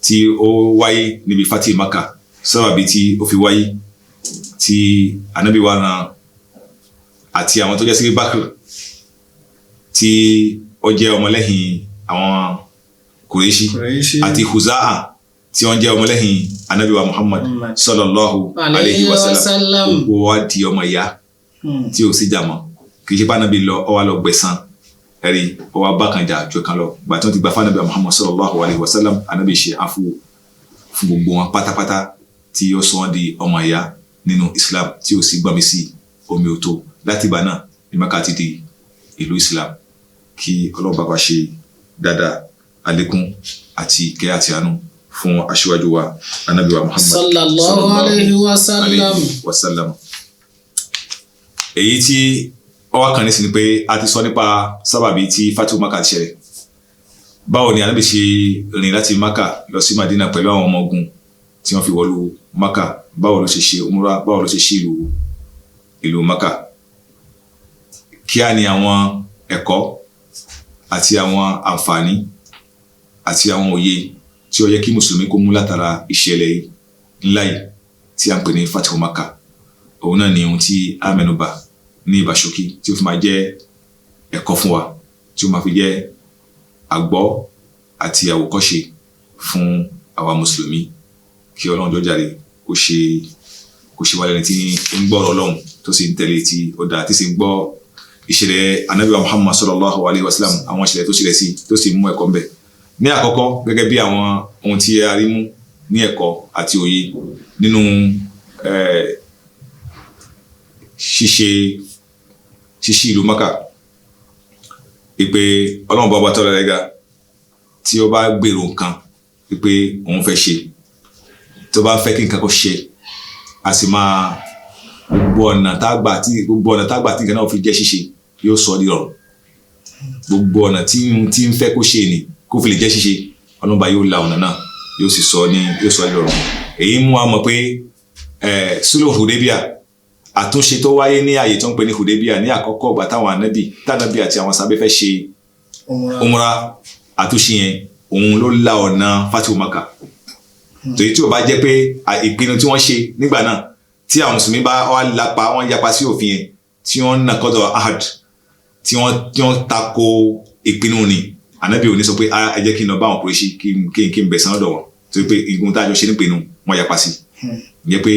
Speaker 2: tí ó wáyé níbi Fatih Mákà sábàbí tí ó fi wáyé tí ànábì wa ran àti àwọn tó jẹ́ sí Bakr tí ó jẹ́ ọmọlẹ́yìn àwọn Kùrẹ́ṣì àti Huza'a tí wọ́n jẹ́ ọmọlẹ́yìn ànábì wa Muhammad sallallahu alaihi wasallam gbogbo wa di ọmọ ìyá tí ó sì jà mọ́ kì í ṣe pánábì lọ ó wá lọ gbẹ̀san ẹ̀rí ó wá bákan jà jù kan lọ gbà tí wọ́n ti gba fánábì wa Muhammad sallallahu alaihi wasallam ànábì ṣe àfù fún gbogbo wọn pátápátá tí ó sọ wọn di ọmọ ìyá nínú Islam tí ó sì gbọ́nmi sí omi òtó láti ìgbà náà ní Mákà ti di ìlú Islam. Kí Ọlọ́run bá wa ṣe dáadáa àlékún àti ìkẹ́ àti àánú fún aṣíwájú wa ànábì wa Muhammad
Speaker 3: sallallahu alaihi wasallam.
Speaker 2: Èyí tí ó wá kàn ní sí ni pé a ti sọ nípa sábàbí tí Fatih Mákà ti ṣẹlẹ̀ báwo ni ànábì ṣe rìn láti Mákà lọ sí Madina pẹ̀lú àwọn ọmọ ogun tí wọ́n fi wọlú Mákà báwo ló ṣe ṣe umra báwo ló ṣe ṣe ìlú Mákà kí á ní àwọn ẹ̀kọ́ àti àwọn àǹfààní àti àwọn òye tí ó yẹ kí mùsùlùmí kó mú látara ìṣẹ̀lẹ̀ ńlá yìí tí a ń pè ní Fatih Mákà. Òun náà ni ohun tí a mẹ́nubà ní ìbáṣókí tí ó fi máa jẹ́ ẹ̀kọ́ fún wa tí ó máa fi jẹ́ àgbọ́ àti àwòkọ́ṣe fún àwa mùsùlùmí kí Ọlọ́run jọ̀ọ́ jàre kó ṣe wá lẹ́ni tí ń gbọ́rọ̀ Ọlọ́run tó sì ń tẹ̀lé tí ó dáa tí sì ń gbọ́ ìṣẹ̀lẹ̀ ànábì wa Muhammad sallallahu alaihi wasallam àwọn ìṣẹ̀lẹ̀ tó ṣẹlẹ̀ sí tó sì mú ẹ̀kọ́ ń bẹ. Ní àkọ́kọ́ gẹ́gẹ́ bí àwọn ohun tí a rí mú ní ẹ̀kọ́ àti òye nínú ṣíṣí ìlú Mákà ìpè Ọlọ́run bá tọ́lá rẹ̀ ga tí ó bá gbèrò nǹkan ìpè òun fẹ́ ṣe tó bá fẹ́ kí nǹkan kó ṣe a sì máa gbogbo ọ̀nà tágbà tí nǹkan náà fi jẹ́ ṣíṣe yóò sọ ọ́ di rọrùn gbogbo ọ̀nà tí ń fẹ́ kó ṣe ni kó fi lè jẹ́ ṣíṣe ọlọ́ba yóò la ọ̀nà náà yóò sọ ọ́ di rọrùn èyí mú wa mọ̀ pé sulhu Hudaybiyah àtúnṣe tó wáyé ní àyè tó ń pè ní Hudaybiyah ní àkọ́kọ́ ìgbà táwọn tánàbí àti àwọn sábẹ́ fẹ́ ṣe umra àtúnṣe yẹn òun ló la ọ̀nà fatihu Makkah torí tí ó bá jẹ́ pé ìpinnu tí wọ́n ṣe nígbà náà tí àwọn mùsùlùmí bá wọ́n yapa sí òfin yẹn tí wọ́n nà kọ́dọ̀ ahad tí wọ́n tako ìpinnu ni ànábì ò ní sọ pé ẹ jẹ́ kí n lọ bá àwọn Kùrẹ́ṣì kí n bẹ̀sán lọ́dọ̀ wọn torí pé igun tá a jọ ṣe nípinnu wọ́n yapa sí ìyẹn pé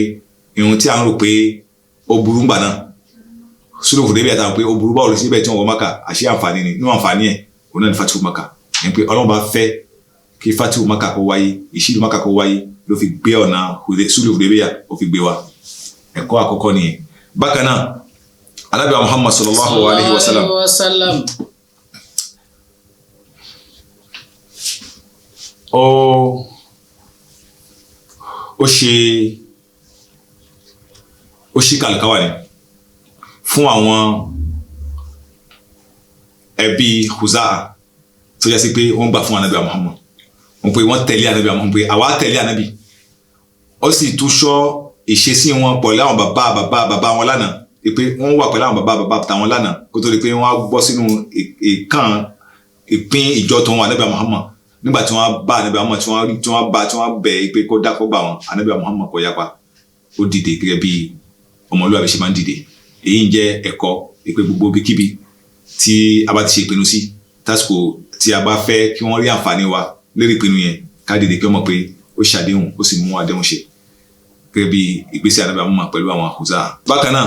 Speaker 2: irun tí a ń rò pé ó burú gbà náà sulhu Hudaybiyah àtàwọn pé ó burú báwo ló ṣe bẹ́ẹ̀ tí wọ́n wọ Makkah àṣé àǹfààní ni nínú àǹfààní ẹ̀ òun náà ní fatihu Makkah ìyẹn pé Ọlọ́run bá fẹ́ kí fatihu Makkah kó wáyé ìṣílù Makkah kó wáyé ló fi gbé ọ̀nà sulhu Hudaybiyah ó fi gbé wa ẹ̀kọ́ àkọ́kọ́ nìyẹn bákan náà Ànábì Muhammad sallallahu alayhi wa sallam ó ṣí kàlùkáwà ní fún àwọn ẹbí Khuza'a tó yẹ sí pé wọ́n gbà fún Ànábì Muhammad wọ́n pé wọ́n tẹ̀lé Ànábì Muhammad pé àwa tẹ̀lé Ànábì ó sì tún ṣọ́ ìṣesí wọn pẹ̀lú àwọn bàbá wọn lánàá pé wọ́n wà pẹ̀lú àwọn bàbá tàwọn lánàá kó tó di pé wọ́n á bọ́ sínú ìpín ìjọ tó wọn Ànábì Muhammad nígbà tí wọ́n bá Ànábì Muhammad tí wọ́n bẹ̀ pé kó dákọ́ gbà wọn Ànábì Muhammad kò yapa ó dìde gẹ́gẹ́ bí ọmọlúwàbí ṣe máa ń dìde èyí ń jẹ́ ẹ̀kọ́ pé gbogbo bíkíbi tí a bá ti ṣe ìpinnu sí tásìkò tí a bá fẹ́ kí wọ́n rí àǹfààní wa lérí ìpinnu yẹn ká dìde kí wọ́n mọ̀ pé ó ṣàdéhùn ó sì mú àdéhùn ṣe gẹ́gẹ́ bí ìgbésẹ̀ Ànábì Muhammad pẹ̀lú àwọn Khuza'a. bákan náà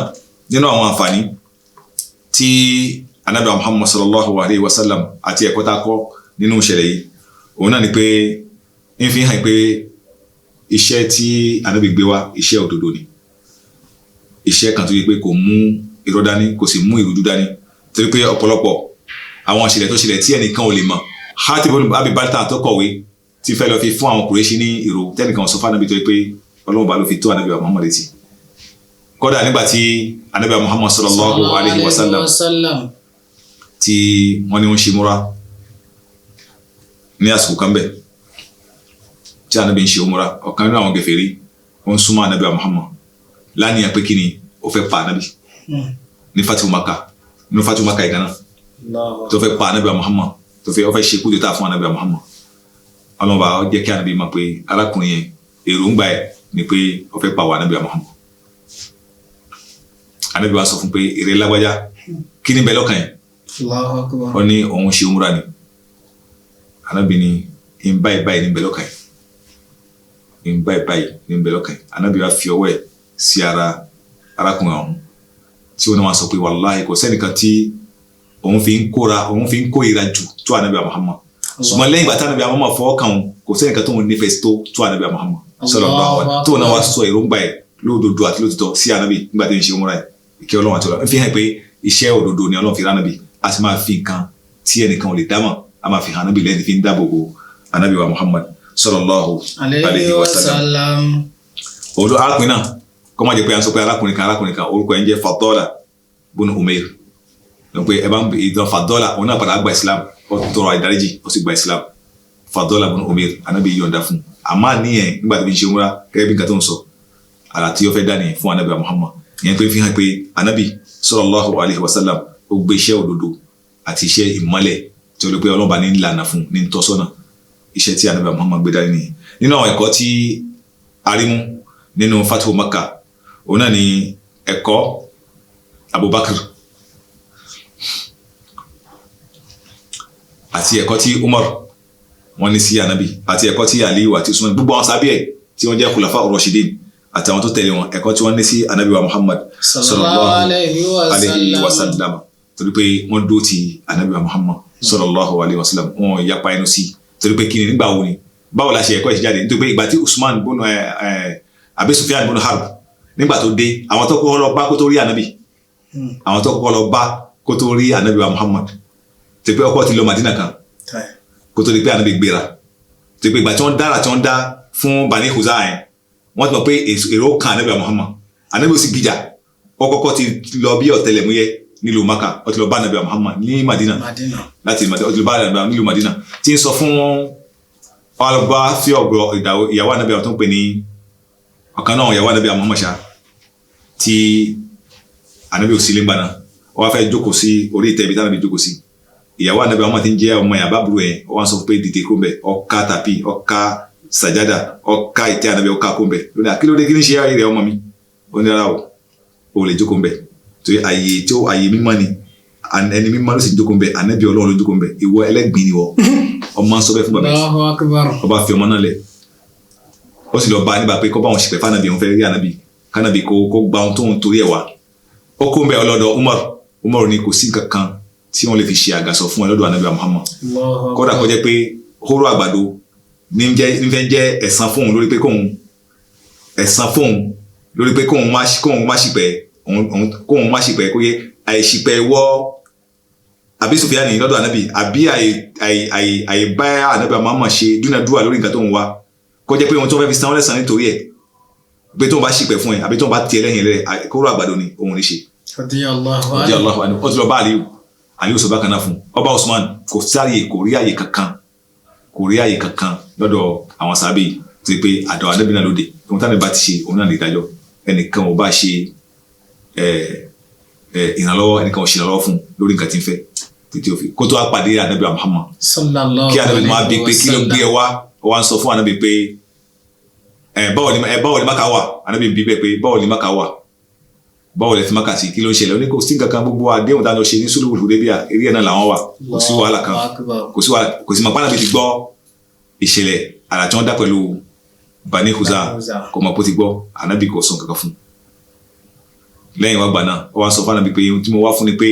Speaker 2: nínú àwọn àǹfààní tí Ànábì Muhammad sallallahu alayhi wa sallam àti ẹ̀kọ́ tá a kọ́ nínú ìṣẹ̀lẹ̀ yìí òun náà ni pé ń fi hàn pé iṣẹ́ tí Ànábì gbé wá iṣẹ́ òdodo ni iṣẹ́ kan tó yẹ pé kò mú irọ́ dání kò sì mú ìrújú dání torí pé ọ̀pọ̀lọpọ̀ àwọn ìṣẹ̀lẹ̀ tó ṣẹlẹ̀ tí ẹnìkan ò lè mọ̀ Hatib ibn Abi Balta'a tó kọ̀wé tí fẹ́ lọ fi fún àwọn Kùrẹ́ṣì ní ìró tẹ́nìkan sọ fún Ànábì tó yẹ pé Ọlọ́run bá ló fi tó Ànábì Muhammad létí kódà nígbà tí Ànábì Muhammad sallallahu alayhi wa sallam tí wọ́n ní wọ́n ṣe múra ní àsìkò kan bẹ̀ tí Ànábì ń ṣe múra ọ̀kan nínú àwọn gẹ̀fẹ̀rí wọ́n súnmọ́ Ànábì Muhammad láníyàn pé kí ni ó fẹ́ pa Ànábì ní fatihu Makkah ìgànnà tó fẹ́ pa Ànábì Muhammad tó fẹ́ ó fẹ́ ṣe kúdétà fún Ànábì Muhammad Ọlọ́run bá jẹ́ kí Ànábì mọ̀ pé arákùnrin yẹn èròǹgbà ẹ̀ ni pé ó fẹ́ pa wà Ànábì Muhammad Ànábì wa sọ fún pé èrè lágbájá kí ni bẹ lọ́kàn yẹn ó ní òun ṣe umra ni Ànábì ni ń báyìí ní bẹ lọ́kàn yẹn ń báyìí ní bẹ lọ́kàn yẹn Ànábì wa fi ọwọ́ ẹ̀ sí ara arákùnrin ọ̀hún tí wọ́n wá sọ pé wàláhì kò sẹ́nìkan tí òun fi ń kórìíra jù tó Ànábì Muhammad ṣùgbọ́n lẹ́yìn ìgbà tí Ànábì Muhammad fọwọ́ kàn kò sẹ́nìkan tó ń nífẹ̀ẹ́ tó Ànábì Muhammad sallallahu alaihi wasallam tó náà wá sọ èròǹgbà ẹ̀ lódodo àti lótìtọ́ sí Ànábì nígbà tí ń ṣe múra ẹ̀ ìkẹ́ Ọlọ́run àti Ọlọ́run fi hàn pé iṣẹ́ òdodo ni Ọlọ́run fi rán Ànábì a sì máa fi nǹkan tí ẹnìkan ò lè dámọ̀ a máa fi hàn Ànábì lẹ́yìn fi ń dáàbò bo Ànábì wa Muhammad sallallahu alaihi wasallam òdo arákùnrin náà kọ́ máa jẹ́ pé à ń sọ pé arákùnrin kan orúkọ ẹ̀ ń jẹ́ Fadala bun Umair ló pé ẹ bá ń ìdán Fadala òun náà padà gba Islam ó tọrọ ìdáríjì ó sì gba Islam Fadala bun Umair Ànábì yọ̀ǹda fún àmọ́ níyẹn nígbà tó fi ṣe múra gẹ́gẹ́ bí nǹkan tó ń sọ àrà tí ó fẹ́ dá nìyẹn fún Ànábì Muhammad ìyẹn pé fi hàn pé Ànábì sallallahu alaihi wasallam ó gbé iṣẹ́ òdodo àti iṣẹ́ ìmọ́lẹ̀ tí ó lè pé ọlọ́ba ní ìlànà fún ní tọ́sọ́nà iṣẹ́ tí Ànábì Muhammad gbé dání nìyẹn nínú àwọn ẹ̀kọ́ tí arímú nínú fatihu Makkah òun náà ni ẹ̀kọ́ Abubakar àti ẹ̀kọ́ tí Umar wọ́n ní sí Ànábì àti ẹ̀kọ́ tí Aliyu àti Usman gbogbo àwọn sábẹ́ ẹ̀ tí wọ́n jẹ́ khulafa ar-rashidin àti àwọn tó tẹ̀lé wọn ẹ̀kọ́ tí wọ́n ní sí Ànábì wa Muhammad sallallahu alayhi wa sallam torí pé wọ́n dó ti Ànábì wa Muhammad sallallahu alayhi wa sallam wọ́n yapa inú sí torí pé kí ni nígbà wo ni báwo la ṣe ẹ̀kọ́ ìṣẹ́jáde nítorí pé ìgbà tí Usman bọ́nà Abi Sufyan bọ́nà Harb nígbà tó dé àwọn tó kọ́kọ́ lọ bá kó tó rí Ànábì àwọn tó kọ́kọ́ lọ bá kó tó rí Ànábì wa Muhammad tí pé ọkọ̀ ti lọ Madina kan kó tó di pé Ànábì gbéra tí pé ìgbà tí wọ́n dá fún Bani Khuza'a yẹn wọ́n ti mọ̀ pé èrò kan Ànábì wa Muhammad Ànábì ó sì gíjà ó kọ́kọ́ ti lọ bí ọ̀tẹlẹ̀múyẹ́ nílùú Maka ó ti lọ bá Ànábì Muhammad ní Madina láti Madina ó ti lọ bá Ànábì nílùú Madina tí ń sọ fún ọlọ́gbà fi ọ̀gbọ̀ ìyàwó Ànábì tó ń pè ní ọ̀kan náà ìyàwó Ànábì Muhammad ṣá tí Ànábì òsì lẹ́gbà náà ó wá fẹ́ jókòó sí orí ìtẹ́ ibi tí Ànábì jókòó sí ìyàwó Ànábì Muhammad ti ń jẹ́ ọmọ ìyàbá burú ẹ̀ ó wá ń sọ pé dìde kó mbẹ̀ ọ̀ka tàpí ọ̀ka sàjádà ọ̀ka ìtẹ́ Ànábì ọ̀ka kó mbẹ̀ lónìí àkílódé kí ní ṣe ayé rẹ̀ ọmọ mi ó ní rárá o lè jókòó mbẹ̀ torí àyè mímọ́ ni ẹni mímọ́ ló sì jókòó mbẹ̀ Ànábì Ọlọ́run ló jókòó mbẹ̀ ìwọ ẹlẹ́gbìn ni wọ ọmọ sọ bẹ́ẹ̀ fún bàbá ọba fi ọmọ náà lẹ̀ ó sì lọ bá nígbà pé kó bá wọn ṣìpẹ̀ fánàbì òun fẹ́ rí Ànábì kánábì kó gba ohun tóun torí ẹ̀ wá ó kó mbẹ̀ ọlọ́dọ̀ Umar ní kò sí kankan tí wọ́n lè fi ṣe àgàsọ fún ọlọ́dọ̀ Ànábì Muhammad kódà kó jẹ́ pé hóró àgbàdo nífẹ̀ẹ́ jẹ́ ẹ̀san fóun lórí pé kóun má ṣìpẹ̀ kó yẹ àìṣìpẹ̀ wọ́ àbí Sùfíànì lọ́dọ̀ Ànábì àbí àìbá Ànábì Muhammad ṣe dúnàdúrà lórí nǹkan tó ń wá kó jẹ́ pé ohun tó fẹ́ fi san lẹ́san nítorí ẹ̀ pé tó ń bá ṣìpẹ̀ fún ẹ àbí tó ń bá tiẹ̀ lẹ́yìn rẹ̀ kóró àgbàdo ni òun ní ṣe. Radiyallahu anhu ó ti lọ bá Aliyu sọ bákan náà fún ọba Usman kò rí àyè kankan lọ́dọ̀ àwọn sábẹ́ tí pé àdọ̀ Ànábì náà lóde ohun táwọn bá ti ṣe òun náà lè dájọ́ ẹnìkan ò bá ṣe ìrànlọ́wọ́ ẹnìkan ò ṣe ìrànlọ́wọ́ fún lórí nǹkan tí ń fẹ́ títí ó fi kó tó wá pàdé Ànábì Muhammad kí Ànábì máa bí pé kí ló gbé ẹ wá wá ń sọ fún Ànábì pé báwo ni Mákà wà Ànábì bí bẹ́ẹ̀ pé báwo ni Mákà wà báwo lè fi Mákà sí kí ló ń ṣẹlẹ̀ oní kò sí nǹkan kan gbogbo àdéhùn dáná ṣe ní Sulhul Hudaybiyah eré ẹ̀ náà làwọn wà kò sí wàhálà kan kò sí mọ̀ Ànábì ti gbọ́ ìṣẹ̀lẹ̀ àrà tí wọ́n dá pẹ̀lú Bani Khuza kò mọ̀ pé ó ti gbọ́ Ànábì kò sọ nǹkan fún lẹ́yìn wá gbà náà ó wá sọ fún Ànábì pé ohun tí mo wá fún ni pé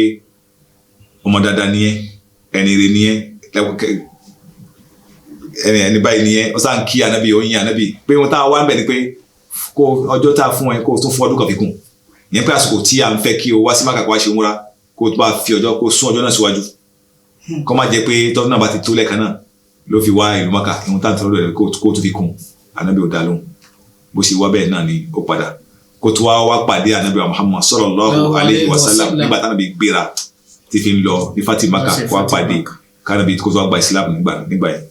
Speaker 2: ọmọ dáadáa ni ẹ́ ẹni rere ni ẹ́ ẹni báyìí ni ẹ́ ó sáà ń kí Ànábì ó yin Ànábì pé ohun tá a wá ń bẹ̀ ni pé kó ọjọ́ tá a fún ẹ kó tún fún ọdún kan fi kún ìyẹn pé àsìkò tí a ń fẹ́ kí o wá sí Mákà kó wá ṣe múra kó tó bá fi ọjọ́ kó sún ọjọ́ náà síwájú kó má jẹ́ pé tọ́dún náà bá ti tó lẹ́ẹ̀kan náà ló fi wá ìlú Mákà ohun tá a tọ́lọ́ rẹ̀ kó tún fi kún Ànábì ò dá lóhùn bó ṣe wá bẹ́ẹ̀ náà ni ó padà kó tó wá pàdé Ànábì Muhammad sallallahu alayhi wa sallam nígbà tí Ànábì gbéra tí fi ń lọ ní Fati Mákà kó wá pàdé k'Ànábì kó tó wá gba Islam nígbà yẹn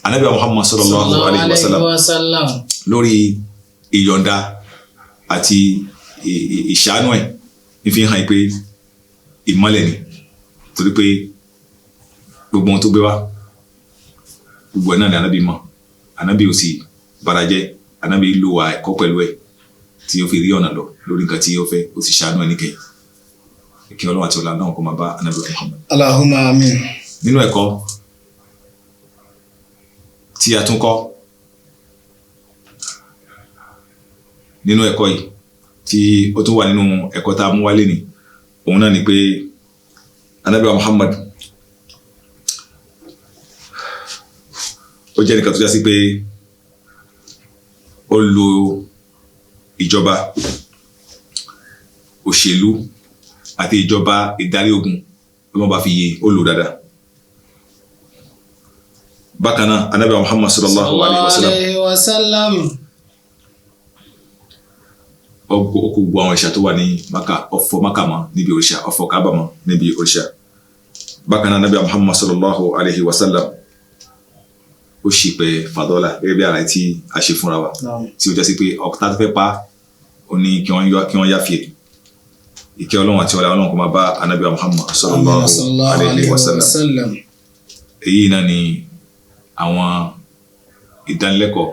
Speaker 2: Ànábì Muhammad sallallahu alayhi wa sallam lórí ìyọ̀ǹda àti ìṣàánú ẹ̀ ní fi hàn pé ìmọ́lẹ̀ ni torí pé gbogbo ohun tó gbé wá gbogbo ẹ̀ náà ni Ànábì mọ̀ Ànábì ò sì barajẹ́ Ànábì lo wa ẹ̀kọ́ pẹ̀lú ẹ̀ tí ó fi rí ọ̀nà lọ lórí nǹkan tí ó fẹ́ ó sì ṣàánú ẹ̀ níkẹyìn kí Ọlọ́run àti ọlá náà kó máa bá Ànábì Muhammad.
Speaker 3: Allahumma amin.
Speaker 2: Nínú ẹ̀kọ́ tí a tún kọ́ nínú ẹ̀kọ́ yìí tí ó tún wà nínú ẹ̀kọ́ tá a mú wálé ni òun náà ni pé Ànábì Muhammad ó jẹ́ nìkan tó já sí pé ó lo ìjọba òṣèlú àti ìjọba ìdarí ogun ló wọ́n bá fi yé ó lò dáadáa. Bákan náà Ànábì Muhammad sallallahu alayhi wa sallam ọkọ̀ gbogbo àwọn ìṣà tó wà ní Mákà ọ̀fọ̀ Mákà mọ́ níbi òrìṣà ọ̀fọ̀ Káàbà mọ́ níbi òrìṣà. Bákan náà Ànábì Muhammad sallallahu alayhi wa sallam ó ṣìpẹ̀ fàdọ́là gẹ́gẹ́ bí ara tí a ṣe fúnra wa tí ó jẹ́ sí pé ọ̀tá tó fẹ́ pa ó ní kí wọ́n yá fìyè ìkẹ́ Ọlọ́run àti ọlá Ọlọ́run kó máa bá Ànábì Muhammad sallallahu alayhi wa sallam. Èyí náà ni àwọn ìdánilẹ́kọ̀ọ́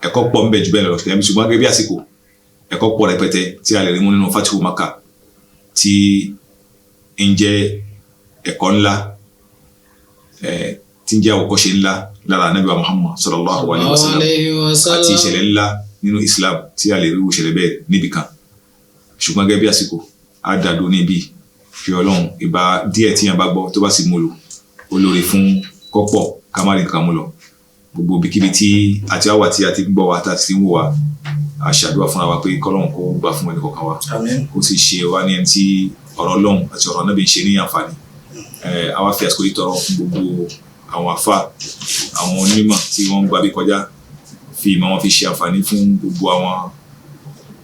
Speaker 2: ẹ̀kọ́ pọ̀ ń bẹ jù bẹ́ẹ̀ lọ ṣùgbọ́n gẹ́gẹ́ bí àsìkò ẹ̀kọ́ pọ̀ rẹpẹtẹ tí a lè rí mú nínú Fatihu Mákà tí ń jẹ́ ẹ̀kọ́ ńlá tí ń jẹ́ àwòkọ́ṣe ńlá lára Ànábì Muhammad sallallahu alayhi wa sallam àti ìṣẹ̀lẹ̀ ńlá nínú Islam tí a lè rí ìṣẹ̀lẹ̀ bẹ́ẹ̀ níbi kan ṣùgbọ́n gẹ́gẹ́ bí àsìkò á dàdó níbi fi Ọlọ́run ìbá díẹ̀ tí yẹn bá gbọ́ tó bá sì mú lò olóore fún kọ́pọ̀ ká má rí nǹkan mú lọ gbogbo ibikíbi tí a ti wá tí a ti gbọ́ wa tá a ti ń wò wá a ṣàdúrà fúnra wa pé kọ́lọ́run kó gbà fún ẹnì kọ̀ọ̀kan wa kó sì ṣe wá ní ẹni tí ọ̀rọ̀ Ọlọ́run àti ọ̀rọ̀ Ànábì ń ṣe ní àǹfààní àwa fi àsìkò yìí tọrọ fún gbogbo àwọn àfà àwọn onímọ̀ tí wọ́n ń gbàbí kọjá fi ìmọ̀ wọn fi ṣe àǹfààní fún gbogbo àwọn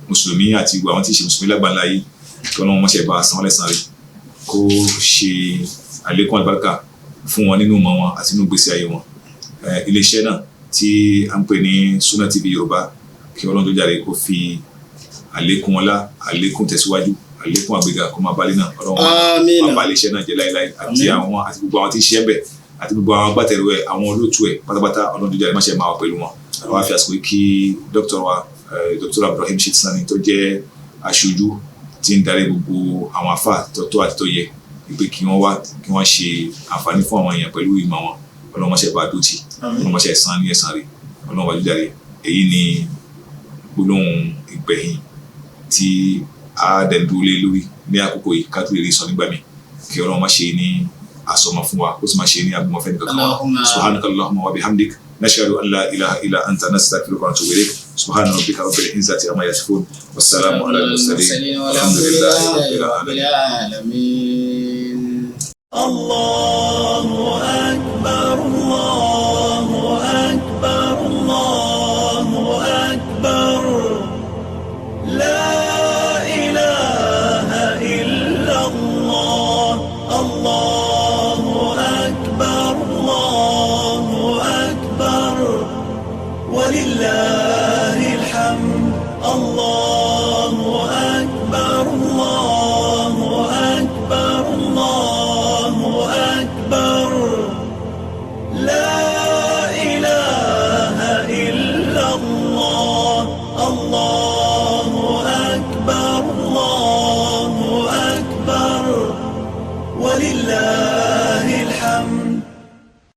Speaker 2: mùsùlùmí àti gbogbo àwọn tí ṣe mùsùlùmí lágbàńlá yìí kí Ọlọ́run mọ́ṣẹ́ bá san lẹ́san rẹ̀ kó ṣe àlékún àlùbáríkà fún wọn nínú ìmọ̀ wọn àti nínú ìgbésí ayé wọn. Iléeṣẹ́ náà tí a ń pè ní Sunna TV Yorùbá kí Ọlọ́run tó jáde kó fi àlékún ọlá àlékún tẹ̀síwájú àlékún àgbéga kó máa balẹ̀ náà Ọlọ́run máa bá iléeṣẹ́ náà jẹ́ láéláé àti àwọn àti gbogbo àwọn tí ń ṣe bẹ̀ àti gbogbo àwọn agbátẹrù ẹ̀ àwọn olóòtú ẹ̀ pátápátá Ọlọ́run tó jáde máṣe máa wà pẹ̀lú wọn. àwọn afi àsìkò kí dókítà wa Dr. Abdulrahim Sheikh Sani tó jẹ́ aṣojú tí ń darí gbogbo àwọn àfà tó àti tó yẹ pé kí wọ́n wá kí wọ́n ṣe àǹfààní fún àwọn èèyàn pẹ̀lú ìmọ̀ wọn Ọlọ́run máṣe bá dótì Ọlọ́run máṣe san ní ẹ̀san rẹ̀ Ọlọ́run wájú jáde. èyí ni gbólóhùn ìgbẹ̀yìn tí a dẹ̀ dúró lé lórí ní àkókò yìí ká tó lè rí sọ nígbà mi kí Ọlọ́run má ṣe ní àsọmọ fún wa ó sì má ṣe ní agbọmọfẹ́ nìkan kan wa. subhanaka Allahumma wa bihamdik nashhadu an la ilaha illa anta nastaghfiruka wa natubu ilayk subhana rabbika rabbil izzati amma yasifun wassalamu ala al-mursalin walhamdulillahi rabbil alamin.
Speaker 1: Allahu akbar Allahu akbar Allahu akbar la ilaha illa Allah Allahu akbar Allahu akbar walillahil hamd Allahu akbar Allahu akbar Allahu akbar la ilaha illa Allah Allah